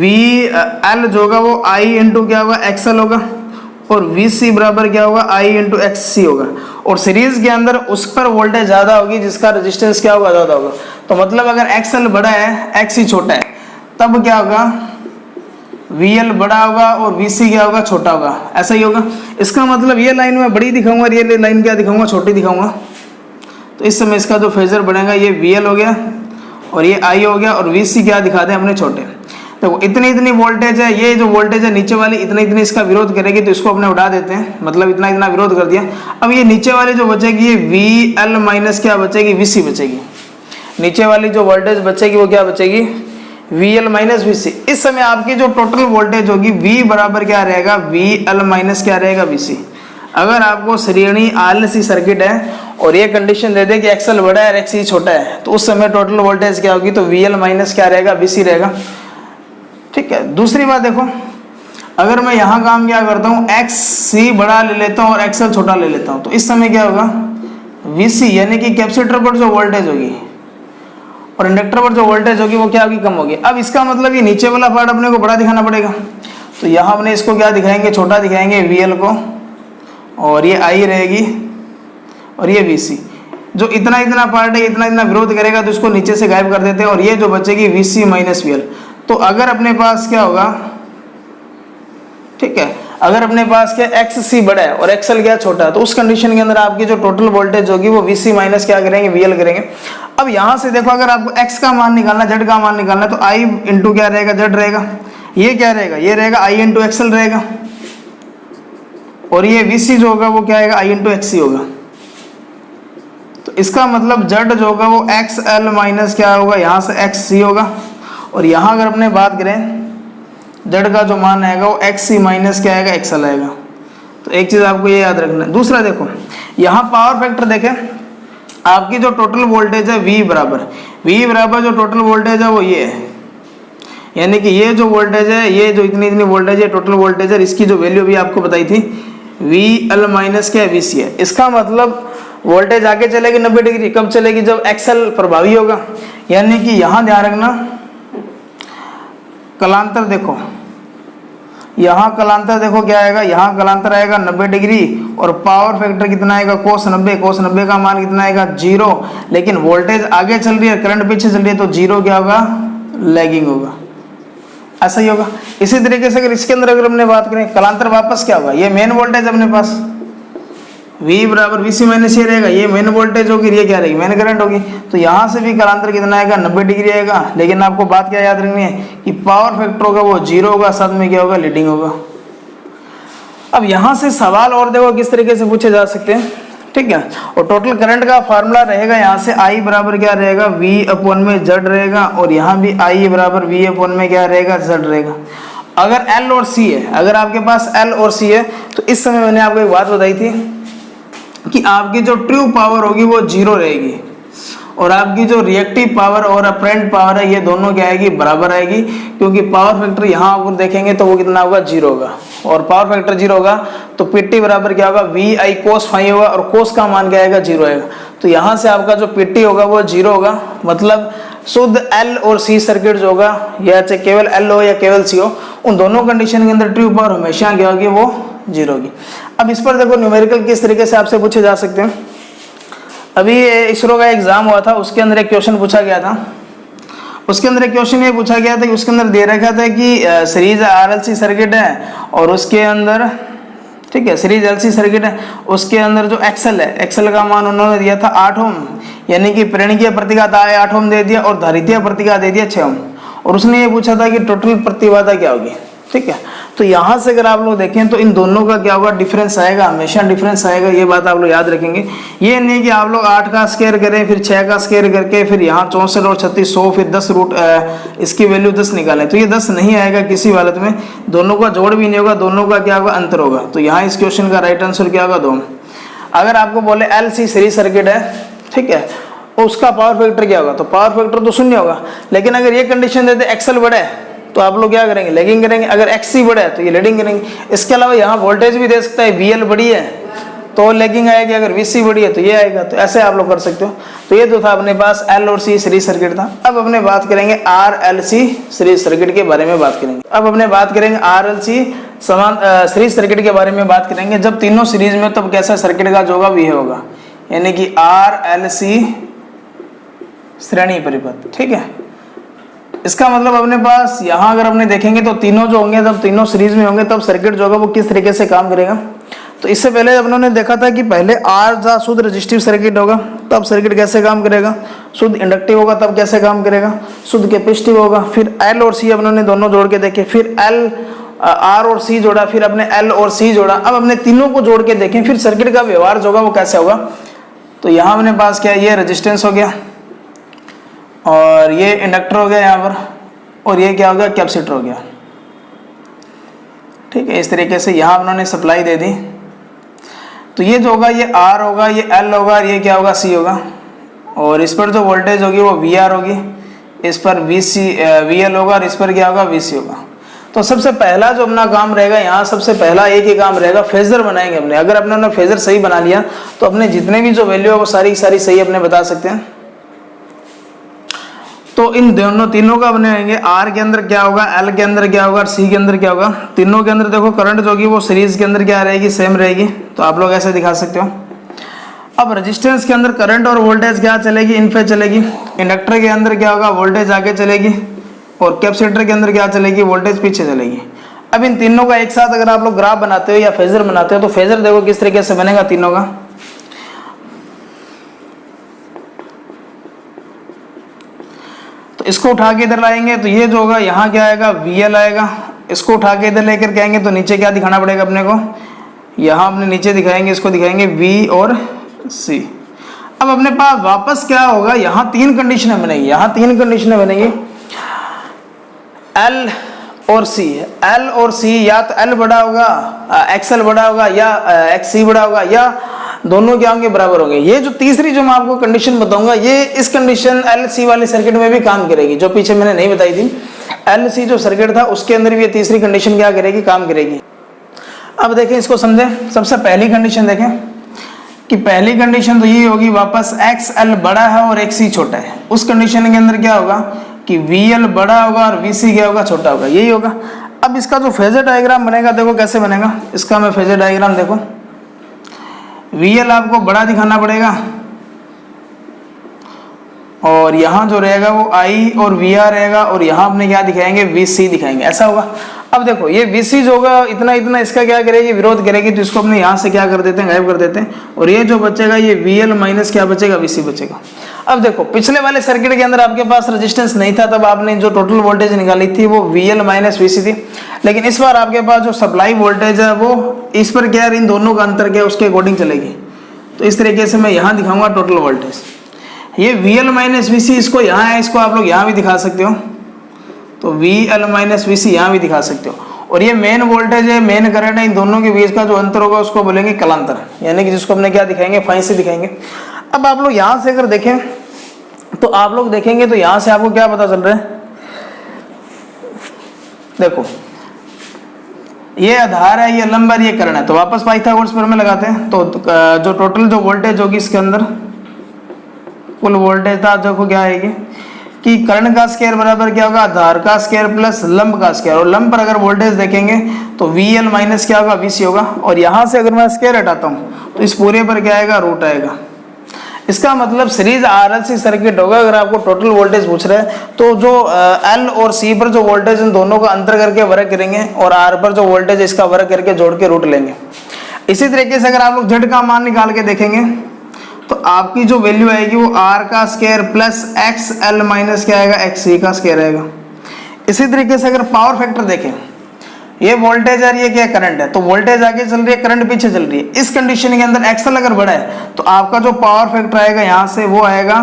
VL जो होगा वो I इंटू क्या होगा, XL होगा, और VC बराबर क्या होगा, I इंटू XC होगा। और सीरीज के अंदर उस पर वोल्टेज ज्यादा होगी जिसका रेजिस्टेंस क्या होगा, ज्यादा होगा। तो मतलब अगर XL बड़ा है XC छोटा है तब क्या होगा, VL बड़ा होगा और VC क्या होगा, छोटा होगा। ऐसा ही होगा। इसका मतलब ये लाइन में बड़ी दिखाऊंगा और ये लाइन क्या दिखाऊंगा, छोटी दिखाऊंगा। तो इस समय इसका जो फेजर बनेगा ये VL हो गया और ये I हो गया, और VC क्या दिखा दें अपने छोटे। देखो इतनी इतनी वोल्टेज है, ये जो वोल्टेज है नीचे वाली इतनी इतनी इसका विरोध करेगी तो इसको अपने उठा देते हैं, मतलब इतना इतना विरोध कर दिया। अब ये नीचे वाली जो बचेगी ये VL माइनस क्या बचेगी, VC बचेगी। नीचे वाली जो वोल्टेज बचेगी वो क्या बचेगी, VL माइनस VC। इस समय आपकी जो टोटल वोल्टेज होगी V बराबर क्या रहेगा, VL माइनस क्या रहेगा, VC। अगर आपको श्रेणी RLC सर्किट है और ये कंडीशन दे दे कि XL बड़ा है और XC छोटा है तो उस समय टोटल वोल्टेज क्या होगी, तो VL माइनस क्या रहेगा, VC रहेगा। ठीक है। दूसरी बात देखो, अगर मैं यहाँ काम क्या करता हूँ, XC बड़ा ले लेता हूँ और XL छोटा ले लेता हूँ तो इस समय क्या होगा, VC यानी कि कैपेसिटर पर जो वोल्टेज होगी और इंडक्टर पर जो वोल्टेज होगी वो क्या होगी, कम होगी। अब इसका मतलब ये नीचे वाला पार्ट अपने को बड़ा दिखाना पड़ेगा, तो यहाँ अपने इसको क्या दिखाएंगे, छोटा दिखाएंगे VL को, और ये I रहेगी और ये VC। जो इतना इतना पार्ट है इतना इतना विरोध करेगा तो इसको नीचे से गायब कर देते हैं, और ये जो बचेगी VC माइनस VL। तो अगर अपने पास क्या होगा, ठीक है, अगर अपने पास क्या XC बड़ा है और XL क्या छोटा है तो उस कंडीशन के अंदर आपकी जो टोटल वोल्टेज होगी वो VC माइनस क्या करेंगे, VL करेंगे। अब यहाँ से देखो अगर आपको X का मान निकालना, Z का मान निकालना तो I इंटू क्या रहेगा, Z रहेगा। ये क्या रहेगा, ये रहेगा I इंटू XL रहेगा, और ये VC जो होगा वो क्या आएगा, I इंटू XC होगा। तो इसका मतलब Z जो होगा वो XL माइनस क्या होगा, यहाँ से XC होगा, और यहाँ अगर अपने बात करें Z का जो मान आएगा वो XC माइनस क्या आएगा, XL आएगा। तो एक चीज़ आपको ये याद रखना है। दूसरा देखो यहाँ पावर फैक्टर देखें, आपकी जो टोटल वोल्टेज है V बराबर जो टोटल वोल्टेज है वो ये है, यानी कि ये जो वोल्टेज है, ये जो इतनी इतनी वोल्टेज है टोटल वोल्टेज है, इसकी जो वैल्यू भी आपको बताई थी VL माइनस क्या VC है। इसका मतलब वोल्टेज आगे चलेगी 90 डिग्री, कब चलेगी, जब XL प्रभावी होगा। यानी कि यहाँ ध्यान रखना, कलांतर देखो, यहाँ कलांतर देखो क्या आएगा, यहाँ कलांतर आएगा 90 डिग्री, और पावर फैक्टर कितना आएगा, cos 90 का मान कितना आएगा, 0। लेकिन वोल्टेज आगे चल रही है, करंट पीछे चल रही है, तो 0 क्या होगा, लैगिंग होगा। ऐसा ही होगा। इसी तरीके से अगर इसके अंदर अगर हमने बात करें, कलांतर वापस क्या होगा, ये मेन वोल्टेज अपने पास V बराबर VC माइनस ये रहेगा, ये मेन वोल्टेज होगी, ये क्या रहेगी, मेन करंट होगी। तो यहाँ से भी कलांतर कितना आएगा, 90 डिग्री आएगा। लेकिन आपको बात क्या याद रखनी है कि पावर फैक्टर होगा वो 0 होगा, साथ में क्या होगा, लीडिंग होगा। अब यहाँ से सवाल और देखो किस तरीके से पूछे जा सकते हैं, ठीक है। और टोटल करंट का फार्मूला रहेगा यहाँ से I बराबर क्या रहेगा, V अपॉन में Z रहेगा, और यहाँ भी I बराबर V अपॉन में क्या रहेगा, Z रहेगा। अगर L और C है, अगर आपके पास L और C है तो इस समय मैंने आपको एक बात बताई थी कि आपकी जो ट्रू पावर होगी वो 0 रहेगी, और आपकी जो रिएक्टिव पावर और अप्रेंट पावर है ये दोनों क्या आएगी, बराबर आएगी, क्योंकि पावर फैक्टर यहाँ अगर देखेंगे तो वो कितना होगा, 0 होगा, और पावर फैक्टर 0 होगा तो पीटी बराबर क्या होगा, वी आई कोस फाई होगा, और कोस का मान क्या आएगा, 0 आएगा। तो यहाँ से आपका जो पीटी होगा वो 0 होगा, मतलब शुद्ध एल और सी सर्किट जो होगा, या चाहे केवल एल हो या केवल सी हो, उन दोनों कंडीशन के अंदर ट्रू पावर हमेशा क्या होगी, वो 0 होगी। अब इस पर देखो न्यूमेरिकल किस तरीके से आपसे पूछे जा सकते हैं। अभी इसरो का एग्जाम हुआ था, उसके अंदर एक क्वेश्चन पूछा गया था। उसके अंदर एक क्वेश्चन ये पूछा गया था कि उसके अंदर दे रखा था कि सीरीज आरएलसी सर्किट है और उसके अंदर, ठीक है, सीरीज एलसी सर्किट है, उसके अंदर जो एक्सल है, एक्सल का मान उन्होंने दिया था 8 ओम, यानी कि प्रेरणिकीय प्रतिघात 8 ओम दे दिया और धारितीय प्रतिघात दे दिया 6 ओम, और उसने ये पूछा था कि टोटल प्रतिबाधा क्या होगी, ठीक है। तो यहाँ से अगर आप लोग देखें तो इन दोनों का क्या होगा, डिफरेंस आएगा, हमेशा डिफरेंस आएगा, ये बात आप लोग याद रखेंगे। ये नहीं कि आप लोग 8 का स्क्वायर करें, फिर 6 का स्क्वायर करके, फिर यहाँ 64 और 36 100, फिर 10 रूट इसकी वैल्यू 10 निकालें, तो ये 10 नहीं आएगा किसी हालत में, दोनों का जोड़ भी नहीं होगा, दोनों का क्या होगा, अंतर होगा। तो यहाँ इस क्वेश्चन का राइट आंसर क्या होगा, 2। अगर आपको बोले एल सी सीरीज सर्किट है, ठीक है, उसका पावर फैक्टर क्या होगा, तो पावर फैक्टर तो 0 होगा, लेकिन अगर ये कंडीशन देते एक्सल बड़ा है तो आप लोग क्या करेंगे, लैगिंग करेंगे, अगर एक्सी बड़ा है तो ये लीडिंग करेंगे। इसके अलावा यहाँ वोल्टेज भी दे सकता है, वीएल बड़ी है तो लैगिंग आएगी, अगर वीसी बड़ी है तो ये आएगा, तो ऐसे आप लोग कर सकते हो। तो ये तो था अपने पास एल और सी सीरीज सर्किट था। अब अपने बात करेंगे R L C series circuit के बारे में बात करेंगे। अब अपने बात करेंगे आर एल सी समान सीरीज सर्किट के बारे में बात करेंगे। जब तीनों सीरीज में तब कैसा सर्किट का जो होगा वह होगा, यानी कि आर एल सी श्रेणी परिपथ, ठीक है। इसका मतलब अपने पास यहाँ अगर अपने देखेंगे तो तीनों जो होंगे, जब तीनों सीरीज में होंगे तब सर्किट जो होगा वो किस तरीके से काम करेगा। तो इससे पहले अपनों देखा था कि पहले आर जा शुद्ध रेजिस्टिव सर्किट होगा तब सर्किट कैसे काम करेगा, शुद्ध इंडक्टिव होगा तब कैसे काम करेगा, शुद्ध कैपेसिटिव होगा, फिर एल और सी अपनों दोनों जोड़ के देखे, फिर एल आर और सी जोड़ा, फिर अपने एल और सी जोड़ा। अब अपने तीनों को जोड़ के देखें फिर सर्किट का व्यवहार जो होगा वो कैसे होगा। तो यहाँ अपने पास क्या है, ये रेजिस्टेंस हो गया और ये इंडक्टर हो गया यहाँ पर, और ये क्या हो गया, कैपेसिटर हो गया, ठीक है। इस तरीके से यहाँ उन्होंने सप्लाई दे दी, तो ये जो होगा ये आर होगा, ये एल होगा, और ये क्या होगा, सी होगा, और इस पर जो वोल्टेज होगी वो वी आर होगी, इस पर वी एल होगा, और इस पर क्या होगा, वी सी होगा। तो सबसे पहला जो अपना काम रहेगा यहाँ, सबसे पहला एक ही काम रहेगा, फेजर बनाएंगे अपने। अगर अपने फेजर सही बना लिया तो अपने जितने भी जो वैल्यू है वो सारी सारी सही अपने बता सकते हैं। तो इन दोनों तीनों का बनाएंगे, आर के अंदर क्या होगा, एल के अंदर क्या होगा, सी के अंदर क्या होगा। तीनों के अंदर देखो करंट जो होगी वो सीरीज के अंदर क्या रहेगी, सेम रहेगी। तो आप लोग ऐसे दिखा सकते हो। अब रेजिस्टेंस के अंदर करंट और वोल्टेज क्या चलेगी, इन पे चलेगी। इंडक्टर के अंदर क्या होगा, वोल्टेज आगे चलेगी, और कैपेसिटर के अंदर क्या चलेगी, वोल्टेज पीछे चलेगी। अब इन तीनों का एक साथ अगर आप लोग ग्राफ बनाते हो या फेजर बनाते हो तो फेजर देखो किस तरीके से बनेगा तीनों का। तो इसको उठा के इधर लाएंगे तो ये जो होगा यहाँ क्या आएगा, VL आएगा। इसको उठा के इधर लेकर के आएंगे तो नीचे क्या दिखाना पड़ेगा अपने को, यहाँ अपने नीचे दिखाएंगे, इसको दिखाएंगे V और C। अब अपने पास वापस क्या होगा, यहाँ तीन कंडीशनें बनेगी, यहाँ तीन कंडीशनें बनेगी, L और C। L और C या तो L बड़ा होगा, XL बड़ा होगा, या XC बड़ा होगा, या दोनों क्या होंगे, बराबर होंगे। ये जो तीसरी जो मैं आपको कंडीशन बताऊंगा ये इस कंडीशन LC वाले सर्किट में भी काम करेगी, जो पीछे मैंने नहीं बताई थी। LC जो सर्किट था उसके अंदर भी ये तीसरी कंडीशन क्या करेगी, काम करेगी। अब देखें, इसको समझें। सबसे पहली कंडीशन देखें कि पहली कंडीशन तो ये होगी, वापस XL बड़ा है और XC छोटा है। उस कंडीशन के अंदर क्या होगा कि VL बड़ा होगा और VC क्या होगा, छोटा होगा, यही होगा। अब इसका जो फेजर डायग्राम बनेगा देखो कैसे बनेगा। इसका मैं फेजर डायग्राम देखो, VL आपको बड़ा दिखाना पड़ेगा और यहाँ जो रहेगा वो I और VR रहेगा, और यहाँ अपने क्या दिखाएंगे, VC दिखाएंगे, ऐसा होगा। अब देखो ये VC जो होगा इतना इतना इसका क्या करेगी, विरोध करेगी, तो इसको अपने यहाँ से क्या कर देते हैं, गायब कर देते हैं, और ये जो बचेगा ये VL माइनस क्या बचेगा, VC बचेगा। अब देखो पिछले वाले सर्किट के अंदर आपके पास रेजिस्टेंस नहीं था, तब आपने जो टोटल वोल्टेज निकाली थी वो VL माइनस VC थी, लेकिन इस बार आपके पास जो सप्लाई वोल्टेज है वो इस पर क्या है, इन दोनों का अंतर क्या है उसके अकॉर्डिंग चलेगी। तो इस तरीके से मैं यहाँ दिखाऊंगा टोटल वोल्टेज, ये VL माइनस VC, इसको यहाँ है, इसको आप लोग यहाँ भी दिखा सकते हो, तो VL माइनस VC यहाँ भी दिखा सकते हो। और ये मेन वोल्टेज है, मेन करंट है, इन दोनों के बीच का जो अंतर होगा उसको बोलेंगे कलांतर, यानी कि जिसको अपने क्या दिखाएंगे, फाई से दिखाएंगे। अब आप लोग यहाँ से अगर देखें तो आप लोग देखेंगे तो यहां से आपको क्या पता चल रहा है, देखो ये आधार है, ये लंब है, ये कर्ण है। तो वापस पाइथागोरस प्रमेय लगाते हैं। तो जो टोटल जो वोल्टेज होगी इसके अंदर, कुल वोल्टेज था, देखो क्या आएगी कि कर्ण का स्क्वायर बराबर क्या होगा, आधार का स्क्वायर प्लस लंब का स्क्वायर। और लंब पर अगर वोल्टेज देखेंगे तो VL माइनस क्या होगा, VC होगा। और यहां से अगर मैं स्क्वायर हटाता हूं तो इस पूरे पर क्या आएगा, रूट आएगा। इसका मतलब सीरीज RLC सर्किट होगा। अगर आपको टोटल वोल्टेज पूछ रहे हैं तो जो L और C पर जो वोल्टेज इन दोनों का अंतर करके वर्ग करेंगे और R पर जो वोल्टेज इसका वर्ग करके जोड़ के रूट लेंगे। इसी तरीके से अगर आप लोग Z का मान निकाल के देखेंगे तो आपकी जो वैल्यू आएगी वो R का स्क्वायर प्लस XL माइनस क्या आएगा, XC का स्क्वायर आएगा। इसी तरीके से अगर पावर फैक्टर देखें, ये वोल्टेज है, ये क्या करंट है, तो वोल्टेज आगे चल रही है, करंट पीछे चल रही है। इस कंडीशन के अंदर एक्सल अगर बड़ा है तो आपका जो पावर फैक्टर आएगा यहाँ से वो आएगा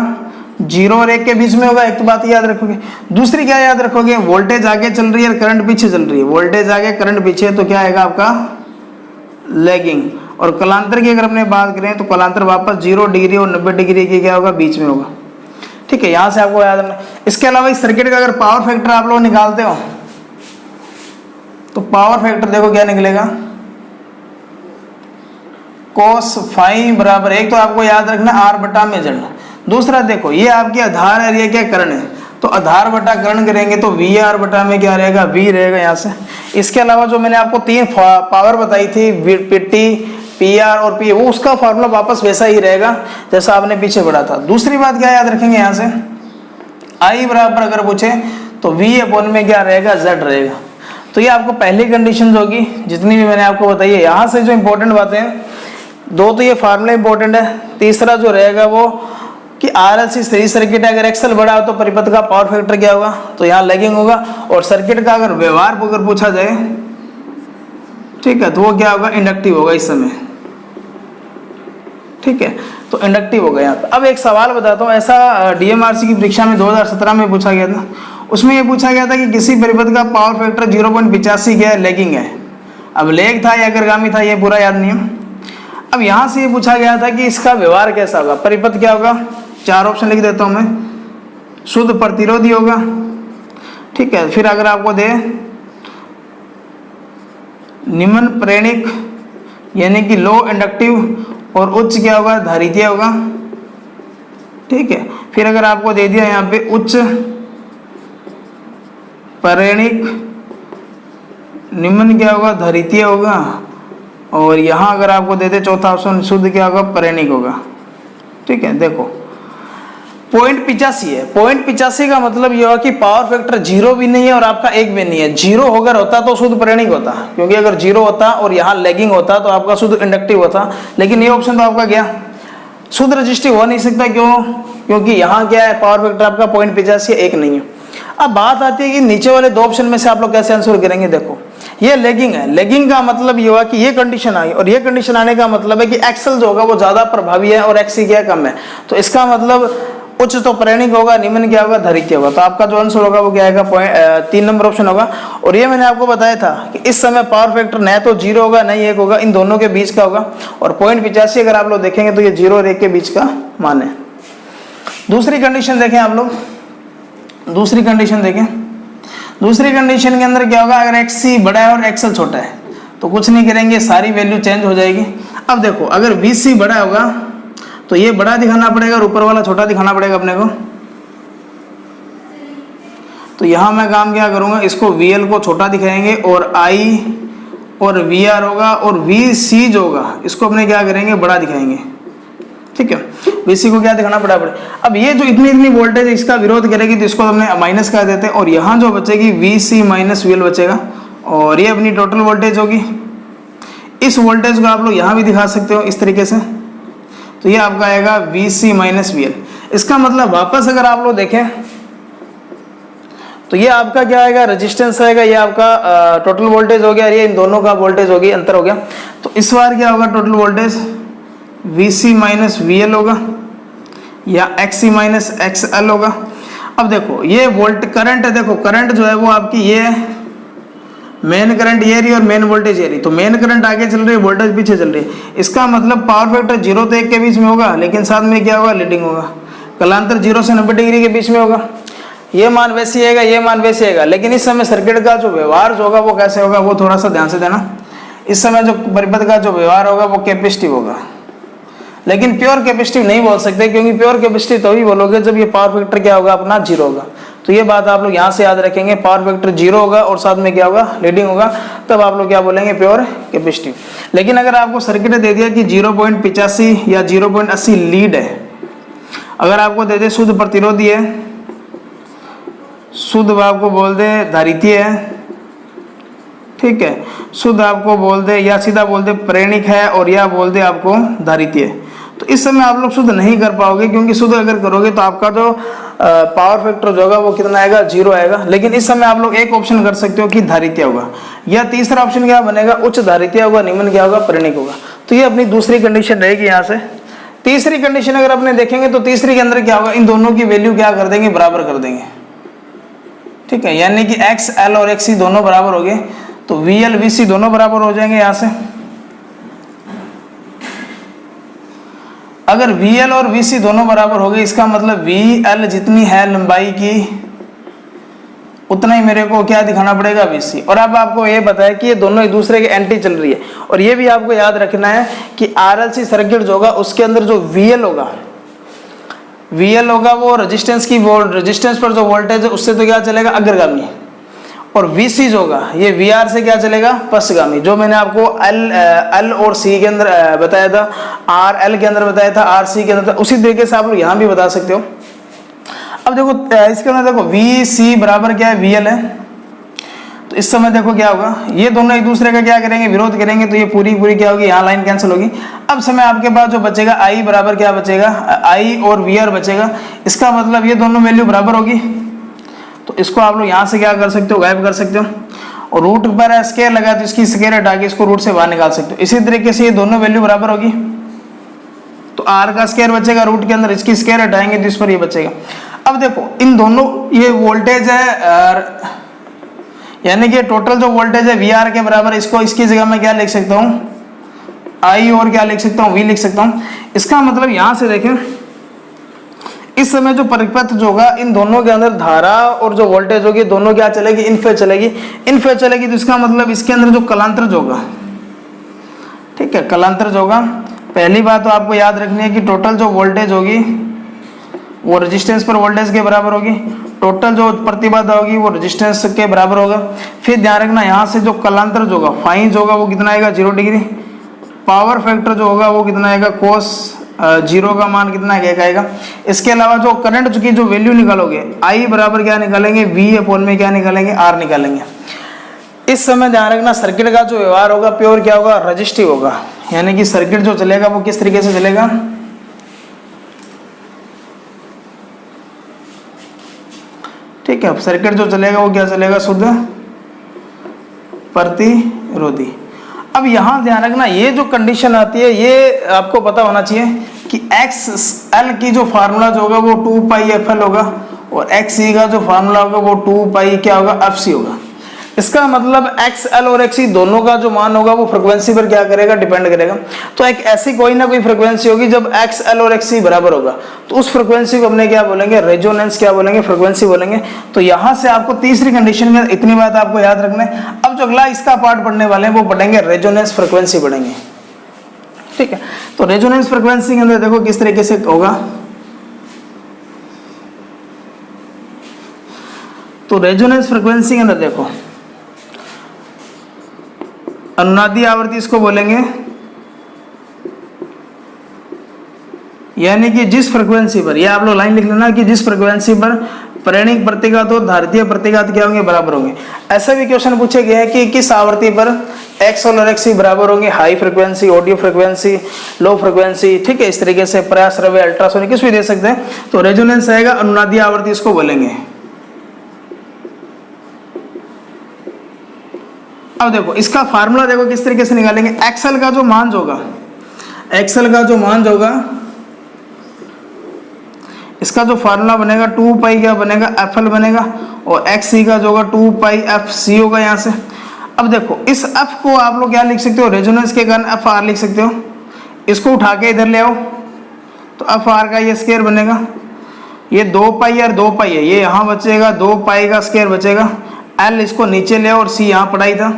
0 और 1 के बीच में होगा। एक तो बात याद रखोगे। दूसरी क्या याद रखोगे, वोल्टेज आगे चल रही है, करंट पीछे चल रही है। वोल्टेज आगे, करंट पीछे, तो क्या आएगा आपका लैगिंग। और कलांतर की अगर हमने बात करें तो कलांतर वापस 0 डिग्री और 90 डिग्री की क्या होगा, बीच में होगा। ठीक है, यहाँ से आपको याद रखना। इसके अलावा इस सर्किट का अगर पावर फैक्टर आप लोग निकालते हो तो पावर फैक्टर देखो क्या निकलेगा, cos फाई बराबर, एक तो आपको याद रखना R बटा में Z। दूसरा देखो ये आपकी आधार है, ये क्या कर्ण है, तो आधार बटा कर्ण करेंगे तो VR बटा में क्या रहेगा, V रहेगा यहाँ से। इसके अलावा जो मैंने आपको 3 पावर बताई थी, PT, PR और P, वो उसका फॉर्मूला वापस वैसा ही रहेगा जैसा आपने पीछे पढ़ा था। दूसरी बात क्या याद रखेंगे यहाँ से, I बराबर अगर पूछे तो V अपॉन में क्या रहेगा, Z रहेगा। तो ये आपको पहली कंडीशन होगी जितनी भी मैंने आपको बताई है। यहाँ से जो इंपॉर्टेंट बातें हैं, 2 तो ये फार्मूला इंपॉर्टेंट है, तीसरा जो रहेगा वो कि RLC सीरीज सर्किट है, अगर एक्सल बड़ा हो तो परिपथ का पावर फैक्टर क्या होगा, तो यहाँ लैगिंग होगा। और सर्किट का अगर व्यवहार अगर पूछा जाए, ठीक है, तो वो क्या होगा, इंडक्टिव होगा इस समय। ठीक है, तो इंडक्टिव होगा यहाँ पे। अब एक सवाल बताता हूँ, ऐसा DMRC की परीक्षा में 2017 में पूछा गया था। उसमें यह पूछा गया था कि किसी परिपथ का पावर फैक्टर 0.85 क्या है, लैगिंग है। अब लेग था या अग्रगामी था, ये पूरा याद नहीं है। अब यहाँ से ये पूछा गया था कि इसका व्यवहार कैसा होगा, परिपथ क्या होगा, 4 ऑप्शन लिख देता हूँ मैं। शुद्ध प्रतिरोधी होगा, ठीक है, फिर अगर आपको दे निम्न प्रेरणिक यानी कि लो इंडक्टिव, और उच्च क्या होगा, धारितीय होगा। ठीक है, फिर अगर आपको दे दिया यहाँ पे उच्च प्रेरणिक, निम्न क्या होगा, धारितीय होगा। और यहाँ अगर आपको दे दे चौथा ऑप्शन शुद्ध क्या होगा, प्रेरणिक होगा। ठीक है, देखो 0.85 है। 0.85 का मतलब यह होगा कि पावर फैक्टर 0 भी नहीं है और आपका 1 भी नहीं है। 0 अगर होता तो शुद्ध प्रेरणिक होता, क्योंकि अगर 0 होता और यहाँ लैगिंग होता तो आपका शुद्ध इंडक्टिव होता। लेकिन ये ऑप्शन तो आपका गया, शुद्ध रजिस्टिव हो नहीं सकता। क्यों? क्योंकि यहाँ क्या है, पावर फैक्टर आपका 0.85 है, 1 नहीं है। अब बात आती है कि नीचे वाले 2 ऑप्शन में से आप लोग कैसे आंसर करेंगे। देखो ये लैगिंग है, लैगिंग का मतलब ये हुआ कि ये कंडीशन आई, और ये कंडीशन आने का मतलब है कि एक्सल जो होगा वो ज्यादा प्रभावी है और एक्सी क्या कम है। तो इसका मतलब उच्च तो प्रेरणिक होगा, निम्न क्या होगा, धारितीय होगा। तो आपका जो आंसर होगा वो क्या आएगा, 3 नंबर ऑप्शन होगा। और ये मैंने आपको बताया था कि इस समय पावर फैक्टर न तो 0 होगा न ही 1 होगा, इन दोनों के बीच का होगा। और 0.85 अगर आप लोग देखेंगे तो ये 0 और 1 के बीच का मान है। दूसरी कंडीशन देखें आप लोग, दूसरी कंडीशन देखें। दूसरी कंडीशन के अंदर क्या होगा, अगर XC बड़ा है और XL छोटा है तो कुछ नहीं करेंगे, सारी वैल्यू चेंज हो जाएगी। अब देखो अगर VC बड़ा होगा तो ये बड़ा दिखाना पड़ेगा और ऊपर वाला छोटा दिखाना पड़ेगा अपने को। तो यहां मैं काम क्या करूंगा, इसको VL को छोटा दिखाएंगे और I और VR होगा, और VC जो होगा इसको अपने क्या करेंगे, बड़ा दिखाएंगे। ठीक है, VC को क्या दिखाना पड़ा पड़े। अब ये जो इतनी वोल्टेज इसका विरोध करेगी तो इसको हमने माइनस कर देते हैं, और यहाँ जो बचेगी VC माइनस VL बचेगा, और ये अपनी टोटल वोल्टेज होगी। इस वोल्टेज को आप लोग यहाँ भी दिखा सकते हो इस तरीके से। तो ये आपका आएगा VC माइनस VL। इसका मतलब वापस अगर आप लोग देखें तो ये आपका क्या आएगा, रेजिस्टेंस आएगा, ये आपका टोटल वोल्टेज हो गया, ये इन दोनों का वोल्टेज हो गया, अंतर हो गया। तो इस बार क्या होगा, total voltage VC minus VL होगा या XC माइनस XL होगा। अब देखो ये वोल्ट करंट है, देखो करंट जो है वो आपकी ये मेन करंट ये रही और मेन वोल्टेज ये रही। तो मेन करंट आगे चल रही है, वोल्टेज पीछे चल रही है। इसका मतलब पावर फैक्टर 0 तो 1 के बीच में होगा, लेकिन साथ में क्या होगा, लीडिंग होगा। कलांतर 0 से 90 डिग्री के बीच में होगा। ये मान वैसे आएगा, ये मान वैसे आएगा, लेकिन इस समय सर्किट का जो व्यवहार जो होगा वो कैसे होगा, वो थोड़ा सा ध्यान से देना। इस समय जो परिपथ का जो व्यवहार होगा वो कैपेसिटिव होगा, लेकिन प्योर कैपेसिटिव नहीं बोल सकते, क्योंकि प्योर कैपेसिटिव तभी बोलोगे जब ये पावर फैक्टर क्या होगा अपना 0 होगा। तो ये बात आप लोग यहाँ से याद रखेंगे, पावर फैक्टर 0 होगा और साथ में क्या होगा, लीडिंग होगा, तब आप लोग क्या बोलेंगे, प्योर कैपेसिटिव। लेकिन अगर आपको सर्किट दे दिया कि 0.85 या 0.80 लीड है, अगर आपको दे दे शुद्ध प्रतिरोधी है, शुद्ध आपको बोल दे धारितीय है, ठीक है, शुद्ध आपको बोल दे या सीधा बोल दे प्रेरणिक है, और या बोल दे आपको धारितीय है, तो इस समय आप लोग शुद्ध नहीं कर पाओगे, क्योंकि शुद्ध अगर करोगे तो आपका जो पावर फैक्टर जो होगा वो कितना आएगा, 0 आएगा। लेकिन इस समय आप लोग एक ऑप्शन कर सकते हो कि धारितीय होगा, या तीसरा ऑप्शन क्या बनेगा, उच्च धारितीय होगा, निम्न क्या होगा, प्रेरणिक होगा। तो ये अपनी दूसरी कंडीशन रहेगी। यहाँ से तीसरी कंडीशन अगर अपने देखेंगे तो तीसरी के अंदर क्या होगा, इन दोनों की वैल्यू क्या कर देंगे, बराबर कर देंगे, ठीक है, यानी कि XL और XC दोनों बराबर हो गए, तो VL VC दोनों बराबर हो जाएंगे। यहाँ से अगर VL और VC दोनों बराबर हो गए, इसका मतलब VL जितनी है लंबाई की, उतना ही मेरे को क्या दिखाना पड़ेगा, VC। और अब आपको ये पता है कि ये दोनों एक दूसरे के एंटी चल रही है, और ये भी आपको याद रखना है कि RLC सर्किट जो होगा उसके अंदर जो VL होगा वो रेजिस्टेंस पर जो वोल्टेज है उससे तो क्या चलेगा, अग्रगामी, और VC जो होगा ये VR से क्या चलेगा, पश्चगामी। जो मैंने आपको L और C के अंदर बताया था, RL के अंदर बताया था, RC के अंदर था, उसी तरीके से आप लोग यहाँ भी बता सकते हो। अब देखो इसके अंदर देखो VC बराबर क्या है, VL है, तो इस समय देखो क्या होगा, ये दोनों एक दूसरे का क्या करेंगे, विरोध करेंगे, तो ये पूरी क्या होगी, यहाँ लाइन कैंसिल होगी। अब समय आपके पास जो बचेगा I बराबर क्या बचेगा, I और VR बचेगा, इसका मतलब ये दोनों वैल्यू बराबर होगी, तो इसको आप लोग यहाँ से क्या कर सकते हो, गायब कर सकते हो, और रूट पर स्केयर लगा तो इसकी स्केयर हटा के इसको रूट से बाहर निकाल सकते हो। इसी तरीके से ये दोनों वैल्यू बराबर होगी, तो R का स्केयर बचेगा रूट के अंदर, इसकी स्केयर हटाएंगे तो इस पर ये बचेगा। अब देखो इन दोनों, ये वोल्टेज है, यानी कि टोटल जो वोल्टेज है VR के बराबर, इसको इसकी जगह में क्या लिख सकता हूँ, I और क्या लिख सकता हूँ, V लिख सकता हूँ। इसका मतलब यहाँ से देखें, इस समय जो परिपथ जो होगा इन दोनों के अंदर धारा और जो वोल्टेज होगी दोनों क्या चलेगी, इन फेज चलेगी, तो इसका मतलब इसके अंदर जो कलांतर जो होगा, ठीक है, कलांतर जो होगा, पहली बात तो आपको याद रखनी है कि टोटल जो वोल्टेज होगी वो रेजिस्टेंस पर वोल्टेज के बराबर होगी, टोटल जो प्रतिबाधा होगी वो रेजिस्टेंस के बराबर होगा। फिर ध्यान रखना यहाँ से जो कलांतर जो होगा, फाइन जो होगा वो कितना आएगा, 0 डिग्री, पावर फैक्टर जो होगा वो कितना आएगा, cos 0 का मान कितना आएगा। इसके अलावा जो करंट की जो वैल्यू निकालोगे, I बराबर क्या निकालेंगे, V अपॉन में क्या निकालेंगे, R निकालेंगे। इस समय ध्यान रखना सर्किट का जो व्यवहार होगा प्योर क्या होगा, रजिस्टिव होगा, यानी कि सर्किट जो चलेगा वो किस तरीके से चलेगा, ठीक है, सर्किट जो चलेगा वो क्या चलेगा, शुद्ध प्रतिरोधी। अब यहाँ ध्यान रखना, ये जो कंडीशन आती है ये आपको पता होना चाहिए कि XL की जो फार्मूला जो होगा वो 2 पाई FL होगा, और XC का जो फार्मूला होगा वो 2 पाई क्या होगा, FC होगा। इसका मतलब XL और XC दोनों का जो मान होगा वो फ्रिक्वेंसी पर क्या करेगा, डिपेंड करेगा। तो एक ऐसी कोई ना कोई फ्रिक्वेंसी होगी जब XL और XC बराबर होगा, तो उस फ्रिक्वेंसी को अपने क्या बोलेंगे, रेजोनेंस क्या बोलेंगे, फ्रिक्वेंसी बोलेंगे। तो यहाँ से आपको तीसरी कंडीशन में इतनी बात आपको याद रखना है। अब जो अगला इसका पार्ट पढ़ने वाले हैं वो पढ़ेंगे रेजोनेंस फ्रिक्वेंसी पढ़ेंगे, ठीक है। तो रेजोनेंस फ्रिक्वेंसी के अंदर देखो किस तरीके से होगा, तो रेजोनेंस फ्रिक्वेंसी के अंदर देखो अनुनादी आवृत्ति इसको बोलेंगे, यानी कि जिस फ्रिक्वेंसी पर, ये आप लोग लाइन लिख लेना कि जिस फ्रिक्वेंसी पर प्रेरणिक प्रतिघात और धारितीय प्रतिघात क्या होंगे, बराबर होंगे। ऐसा भी क्वेश्चन पूछे गए हैं कि किस आवृत्ति पर XL और XC बराबर होंगे, high frequency, audio frequency, low frequency, ठीक है, इस तरीके से प्रयाश्रव्य, अल्ट्रासोनिक, किस भी दे सकते हैं। तो रेजोनेंस आएगा, अनुनादी आवृत्ति इसको बोलेंगे। अब देखो इसका फार्मूला देखो किस तरीके से निकालेंगे। XL का जो मान होगा, XL का जो मान होगा, इसका जो फार्मूला बनेगा 2 पाई क्या बनेगा, FL बनेगा, और XC का जो होगा 2 पाई FC होगा यहाँ से। अब देखो इस F को आप लोग क्या लिख सकते हो, रेजोनेंस के कारण FR लिख सकते हो। इसको उठा के इधर ले आओ तो FR का ये स्क्वायर बनेगा, ये 2 पाई और 2 पाई है, ये यहाँ बचेगा 2 पाई का स्क्वायर बचेगा, एल इसको नीचे ले और सी यहाँ पढ़ाई था।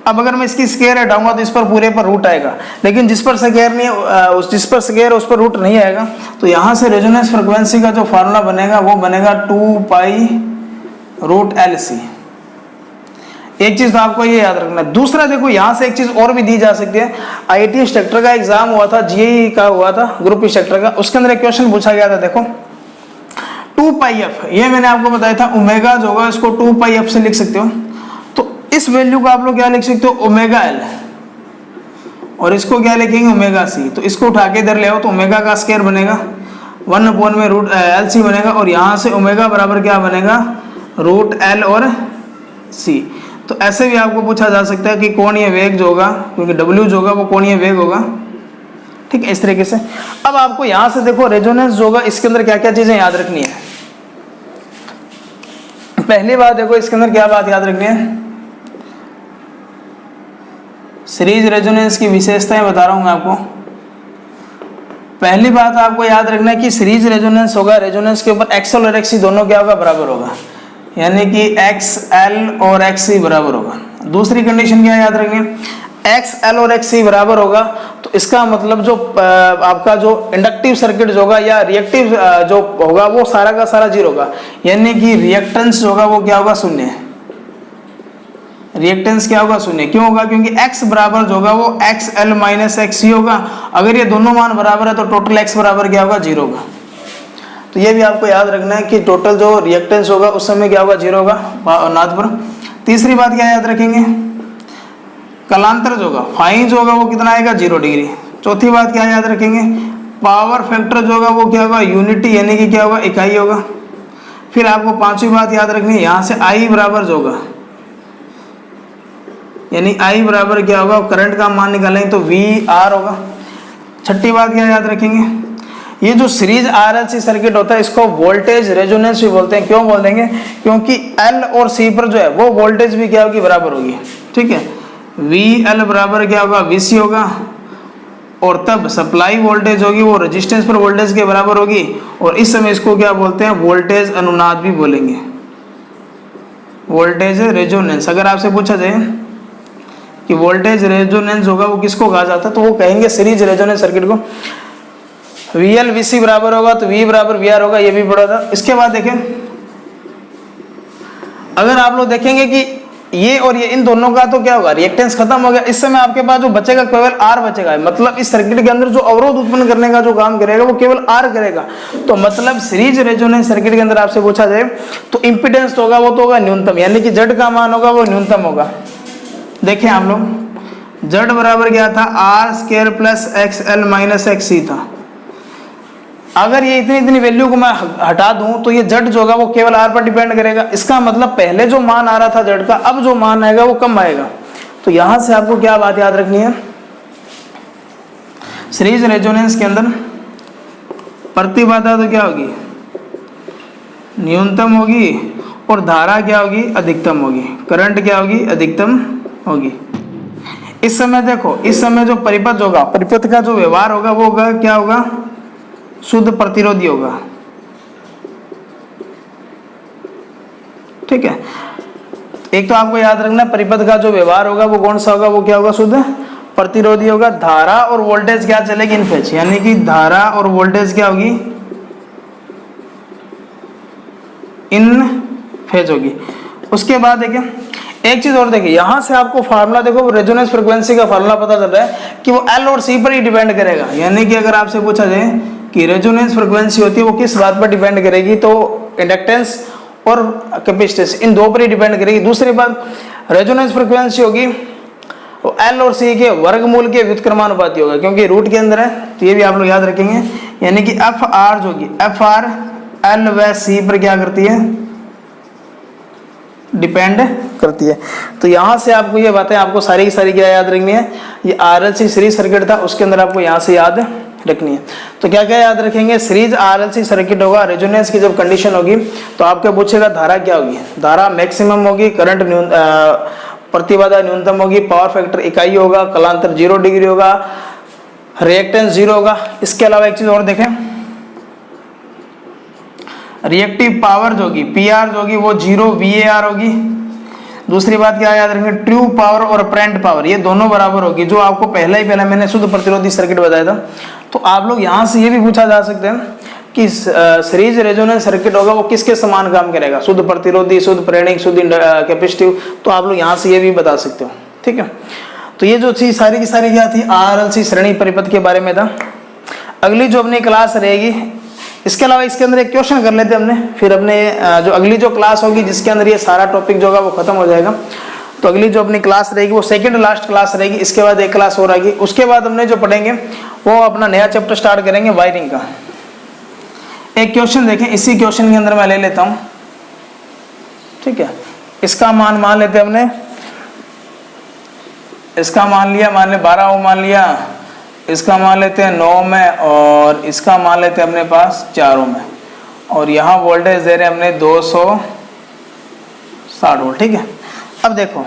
अब अगर मैं इसकी स्क्वायर हटाऊंगा तो इस पर पूरे पर रूट आएगा, लेकिन जिस पर स्क्वायर नहीं है, जिस पर स्क्वायर है उस पर रूट नहीं आएगा। तो यहाँ से रेजोनेंस फ्रिक्वेंसी का जो फार्मूला बनेगा वो बनेगा 2 पाई रूट एल सी। एक चीज तो आपको ये याद रखना है। दूसरा देखो, यहाँ से एक चीज और भी दी जा सकती है। IIT इंस्ट्रक्टर का एग्जाम हुआ था, GEE का हुआ था, ग्रुप इंस्ट्रक्टर का, उसके अंदर एक क्वेश्चन पूछा गया था। देखो 2 पाई एफ, ये मैंने आपको बताया था ओमेगा जो होगा इसको 2 पाई एफ से लिख सकते हो। तो इस वैल्यू को आप लोग क्या लिख सकते हो, ओमेगा एल, और इसको क्या लिखेंगे, ओमेगा सी। तो इसको उठा के इधर ले आओ तो ओमेगा का स्क्वायर बनेगा 1 अपॉन में रूट एल सी बनेगा, और यहाँ से ओमेगा बराबर क्या बनेगा, रूट एल और सी। तो ऐसे भी आपको पूछा जा सकता है कि कोणीय वेग जो होगा, क्योंकि W जो होगा वो कोणीय वेग होगा, ठीक है, इस तरीके से। अब आपको यहाँ से देखो रेजोनेंस जो होगा इसके अंदर क्या क्या चीजें याद रखनी है। पहली बात देखो इसके अंदर क्या बात याद रखनी है, सीरीज रेजोनेंस की विशेषताएं बता रहा हूं मैं आपको। पहली बात आपको याद रखना है कि सीरीज रेजोनेंस होगा, रेजोनेंस के ऊपर XL और XC दोनों क्या होगा, बराबर होगा, यानी कि XL और XC बराबर होगा। दूसरी कंडीशन क्या याद रखनी है, XL और XC बराबर होगा तो इसका मतलब जो आपका जो इंडक्टिव सर्किट जो होगा या रिएक्टिव जो होगा वो सारा का सारा जीरो होगा, यानी कि रिएक्टेंस जो होगा वो क्या होगा, शून्य। रिएक्टेंस क्या होगा, शून्य। क्यों होगा, क्योंकि X बराबर जो होगा वो XL माइनस XC होगा। अगर ये दोनों मान बराबर है तो टोटल X बराबर क्या होगा, जीरो होगा। तो ये भी आपको याद रखना है कि टोटल जो रिएक्टेंस होगा उस समय क्या होगा, जीरो होगा नाथ पर। तीसरी बात क्या याद रखेंगे, कलांतर जो होगा फाई जो होगा वो कितना आएगा, 0 डिग्री। चौथी बात क्या याद रखेंगे, पावर फैक्टर जो होगा वो क्या होगा, यूनिटी, यानी कि क्या होगा, इकाई होगा। फिर आपको पांचवी बात याद रखनी है, यहाँ से I बराबर जो होगा, यानी I बराबर क्या होगा, करंट का मान निकालेंगे तो VR होगा। छठी बात क्या याद रखेंगे, ये जो सीरीज RLC सर्किट होता है इसको वोल्टेज रेजोनेंस भी बोलते हैं। क्यों बोल देंगे, क्योंकि L और C पर जो है वो वोल्टेज भी क्या होगी, बराबर होगी, ठीक है। VL बराबर क्या होगा, VC होगा, और तब सप्लाई वोल्टेज होगी वो रेजिस्टेंस पर वोल्टेज के बराबर होगी, और इस समय इसको क्या बोलते हैं, वोल्टेज अनुनाद भी बोलेंगे, वोल्टेज रेजोनेंस। अगर आपसे पूछा जाए कि वोल्टेज रेजोनेंस होगा वो किसको कहा जाता है, तो वो कहेंगे सीरीज रेजोनेंस सर्किट को। VL VC बराबर होगा तो V बराबर VR होगा, ये भी पढ़ा था। इसके बाद देखें, अगर आप लोग देखेंगे कि ये और ये इन दोनों का तो क्या होगा, रिएक्टेंस खत्म हो गया, इस समय आपके पास जो बचेगा केवल R बचेगा। मतलब इस सर्किट के अंदर जो अवरोध उत्पन्न करने का जो काम करेगा वो केवल R करेगा। तो मतलब सीरीज रेजोनेंस सर्किट के अंदर आपसे पूछा जाए तो इंपीडेंस होगा वो तो होगा न्यूनतम, यानी कि Z का मान होगा वो न्यूनतम होगा। देखें आप लोग, Z बराबर क्या था, R² plus XL minus XC था। अगर ये इतनी वैल्यू को मैं हटा दूं तो ये Z जो होगा वो केवल R पर डिपेंड करेगा। इसका मतलब पहले जो मान आ रहा था Z का, अब जो मान आएगा वो कम आएगा। तो यहां से आपको क्या बात याद रखनी है, सीरीज रेजोनेंस के अंदर प्रतिबाधा तो क्या होगी, न्यूनतम होगी, और धारा क्या होगी, अधिकतम होगी। करंट क्या होगी, अधिकतम होगी। इस समय देखो, इस समय जो परिपथ होगा, परिपथ का जो व्यवहार होगा वो होगा क्या होगा, शुद्ध प्रतिरोधी होगा, ठीक है। एक तो आपको याद रखना परिपथ का जो व्यवहार होगा वो कौन सा होगा, वो क्या होगा, शुद्ध प्रतिरोधी होगा। धारा और वोल्टेज क्या चलेगी, इन फेज, यानी कि धारा और वोल्टेज क्या होगी, इन फेज होगी। उसके बाद देखिए एक चीज और देखिए, यहां से आपको फार्मूला देखो, रेजोनेंस फ्रीक्वेंसी का फार्मूला पता चल रहा है कि वो L और C पर ही डिपेंड करेगा। यानी कि अगर आपसे पूछा जाए कि रेजोनेंस फ्रीक्वेंसी होती है वो किस बात पर डिपेंड करेगी, तो इंडक्टेंस और कैपेसिटेंस इन दो पर ही डिपेंड करेगी। दूसरी बात, रेजोनेंस फ्रीक्वेंसी होगी वो L और C के वर्गमूल के व्युत्क्रमानुपाती होगा, क्योंकि रूट के अंदर है, तो ये भी आप लोग याद रखेंगे। यानी कि FR जो होगी, FR L व C पर क्या करती है, डिपेंड करती है। तो यहाँ से आपको ये बातें आपको सारी की सारी क्या याद रखनी है, ये RLC सीरीज सर्किट था उसके अंदर आपको यहाँ से याद रखनी है। तो क्या क्या याद रखेंगे, सीरीज RLC सर्किट होगा, रेजोनेंस की जब कंडीशन होगी तो आपको पूछेगा धारा क्या होगी, धारा मैक्सिमम होगी, करंट प्रतिबाधा न्यूनतम होगी, पावर फैक्टर इकाई होगा, कलांतर 0 डिग्री होगा, रिएक्टेंस 0 होगा। इसके अलावा एक चीज और देखें, रिएक्टिव पावर जो होगी PR जो होगी वो 0 VAR होगी। दूसरी बात क्या याद रखेंगे, ट्रू पावर और अपरेंट पावर ये दोनों बराबर होगी, जो आपको पहला मैंने शुद्ध प्रतिरोधी सर्किट बताया था। तो आप लोग यहाँ से ये भी पूछा जा सकते हैं कि सीरीज रेजोनेंस सर्किट होगा वो किसके समान काम करेगा, शुद्ध प्रतिरोधी, शुद्ध प्रेरक, शुद्ध कैपेसिटिव। तो आप लोग यहाँ से ये भी बता सकते हो, ठीक है। तो ये जो चीज सारी की सारी क्या थी, RLC श्रेणी परिपथ के बारे में था। अगली जो अपनी क्लास रहेगी, इसके अलावा इसके अंदर एक क्वेश्चन कर लेते हैं हमने, फिर अपने जो अगली जो क्लास होगी जिसके अंदर ये सारा टॉपिक जो होगा वो खत्म हो जाएगा। तो अगली जो अपनी क्लास रहेगी वो सेकंड लास्ट क्लास रहेगी, इसके बाद एक क्लास और आएगी। उसके बाद हमने जो पढ़ेंगे वो अपना नया चैप्टर स्टार्ट करेंगे वायरिंग का। एक क्वेश्चन देखें, इसी क्वेश्चन के अंदर मैं ले लेता हूं, ठीक है। इसका मान लेते हैं हमने, इसका मान लिया, मान ले 12 ओम मान लिया, इसका मान लेते हैं 9 में, और इसका मान लेते हैं अपने पास 4 ओम में, और यहाँ वोल्टेज दे रहे हैं हमने 260 वोल्ट, ठीक है। अब देखो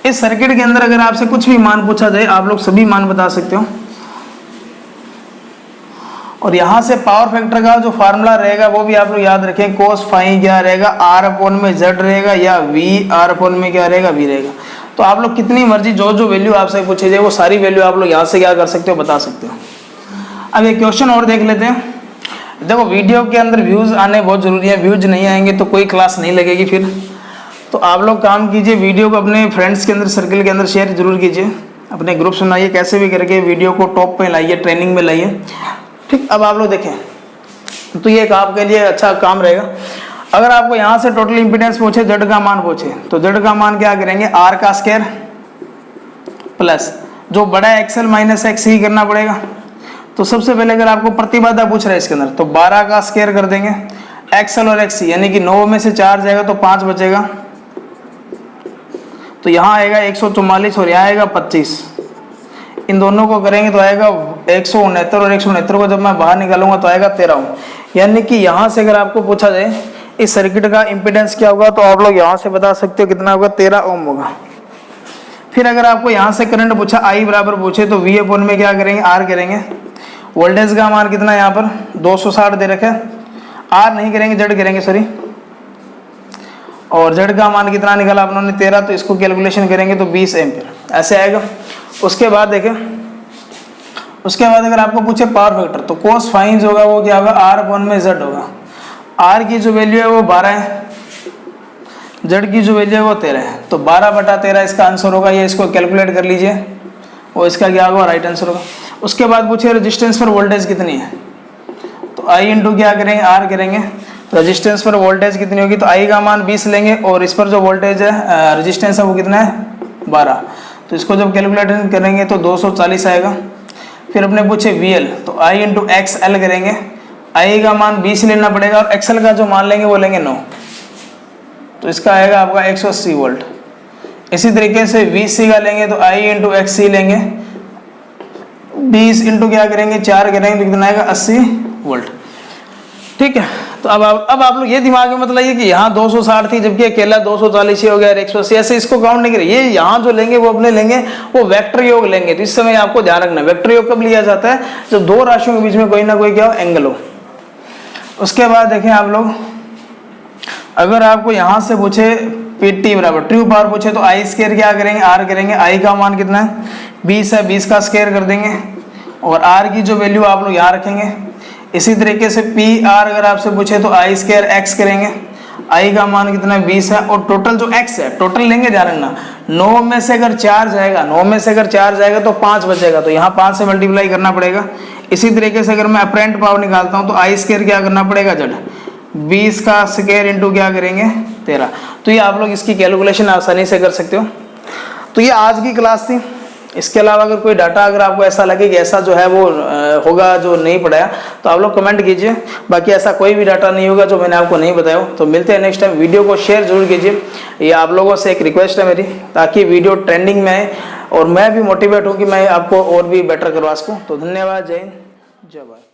इस सर्किट के अंदर अगर आपसे कुछ भी मान पूछा जाए आप लोग सभी मान बता सकते हो, और यहाँ से पावर फैक्टर का जो फार्मूला रहेगा वो भी आप लोग याद रखें, कोस फाई क्या रहेगा, R में Z रहेगा, या VR में क्या रहेगा, V रहेगा। तो आप लोग कितनी मर्जी जो वैल्यू आपसे पूछे जाए वो सारी वैल्यू आप लोग यहाँ से क्या कर सकते हो, बता सकते हो। अब एक क्वेश्चन और देख लेते हैं। देखो वीडियो के अंदर व्यूज आने बहुत जरूरी है, व्यूज नहीं आएंगे तो कोई क्लास नहीं लगेगी फिर। तो आप लोग काम कीजिए, वीडियो को अपने फ्रेंड्स के अंदर, सर्कल के अंदर शेयर जरूर कीजिए, अपने ग्रुप सुनाइए, कैसे भी करके वीडियो को टॉप पे लाइए, ट्रेनिंग में लाइए, ठीक। अब आप लोग देखें तो ये एक आपके लिए अच्छा काम रहेगा। अगर आपको यहाँ से टोटल इंपीडेंस पूछे, Z का मान पूछे, तो Z का मान क्या करेंगे, R का स्क्वायर प्लस जो बड़ा XL माइनस XC करना पड़ेगा। तो सबसे पहले अगर आपको प्रतिबाधा पूछ रहा है इसके अंदर, तो 12 का स्क्वायर कर देंगे, XL और XC, यानी कि 9 में से 4 जाएगा तो 5 बचेगा, तो यहाँ आएगा 144 और यहाँ आएगा 25। इन दोनों को करेंगे तो आएगा 169, और 169 को जब मैं बाहर निकालूंगा तो आएगा 13 ओम। यानी कि यहाँ से अगर आपको पूछा जाए इस सर्किट का इंपीडेंस क्या होगा, तो आप लोग यहाँ से बता सकते हो कितना होगा, 13 ओम होगा। फिर अगर आपको यहाँ से करंट पूछा, I बराबर पूछे, तो V अपॉन में क्या करेंगे, R करेंगे। वोल्टेज का मान कितना है यहाँ पर 260 दे रखा है, R नहीं करेंगे Z करेंगे, सॉरी। और Z का मान कितना निकाला अपनों ने 13, तो इसको कैलकुलेशन करेंगे तो 20 एम्पीयर ऐसे आएगा। उसके बाद देखें, उसके बाद अगर आपको पूछे पावर फैक्टर, तो कोस फाइन होगा वो क्या होगा, R अपॉन में Z होगा। R की जो वैल्यू है वो 12 है, Z की जो वैल्यू है वो 13 है, तो 12/13 इसका आंसर होगा। ये इसको कैलकुलेट कर लीजिए, और इसका क्या होगा, राइट आंसर होगा। उसके बाद पूछे रेजिस्टेंस पर वोल्टेज कितनी है, तो I इंटू क्या करेंगे, R करेंगे। रेजिस्टेंस पर वोल्टेज कितनी होगी, तो I का मान 20 लेंगे, और इस पर जो वोल्टेज है रेजिस्टेंस है वो कितना है, 12। तो इसको जब कैलकुलेशन करेंगे तो 240 आएगा। फिर अपने पूछे VL, तो I इंटू XL करेंगे, I का मान 20 लेना पड़ेगा, और XL का जो मान लेंगे वो लेंगे 9, तो इसका आएगा आपका 180 वोल्ट। इसी तरीके से VC का लेंगे तो I इंटू XC लेंगे, 20 इंटू क्या करेंगे, 4 करेंगे, तो कितना आएगा, 80 वोल्ट, ठीक है। तो अब आप लोग ये दिमाग में मत लाइए कि यहाँ 260 थी जबकि अकेला 240 हो गया, 180, ऐसे इसको काउंट नहीं करिए। ये यहाँ जो लेंगे वो अपने लेंगे, वो वेक्टर योग लेंगे। तो इस समय आपको ध्यान रखना, वेक्टर योग कब लिया जाता है, जब दो राशियों के बीच में कोई ना कोई क्या हो, एंगल हो। उसके बाद देखें आप लोग, अगर आपको यहाँ से पूछे PT बराबर ट्रू पावर पूछे, तो I स्क्वायर क्या करेंगे, R करेंगे। I का मान कितना है, 20 है, 20 का स्क्वायर कर देंगे, और R की जो वैल्यू आप लोग यहाँ रखेंगे। इसी तरीके से PR अगर आपसे पूछे तो I स्क्वायर X करेंगे। I का मान कितना है, 20 है, और टोटल जो X है, टोटल लेंगे, ध्यान रखना 9 में से अगर 4 जाएगा, 9 में से अगर 4 जाएगा तो 5 बचेगा, तो यहाँ 5 से मल्टीप्लाई करना पड़ेगा। इसी तरीके से अगर मैं अपरेंट पावर निकालता हूँ तो I स्क्वायर क्या करना पड़ेगा, Z 20 का स्क्वायर इंटू क्या करेंगे, 13। तो ये आप लोग इसकी कैलकुलेशन आसानी से कर सकते हो। तो ये आज की क्लास थी। इसके अलावा अगर कोई डाटा अगर आपको ऐसा लगे कि ऐसा जो है वो होगा जो नहीं पढ़ाया, तो आप लोग कमेंट कीजिए। बाकी ऐसा कोई भी डाटा नहीं होगा जो मैंने आपको नहीं बताया। तो मिलते हैं नेक्स्ट टाइम। वीडियो को शेयर जरूर कीजिए, ये आप लोगों से एक रिक्वेस्ट है मेरी, ताकि वीडियो ट्रेंडिंग में आए और मैं भी मोटिवेट हूँ कि मैं आपको और भी बेटर करवा सकूँ। तो धन्यवाद, जय हिंद, जय भारत।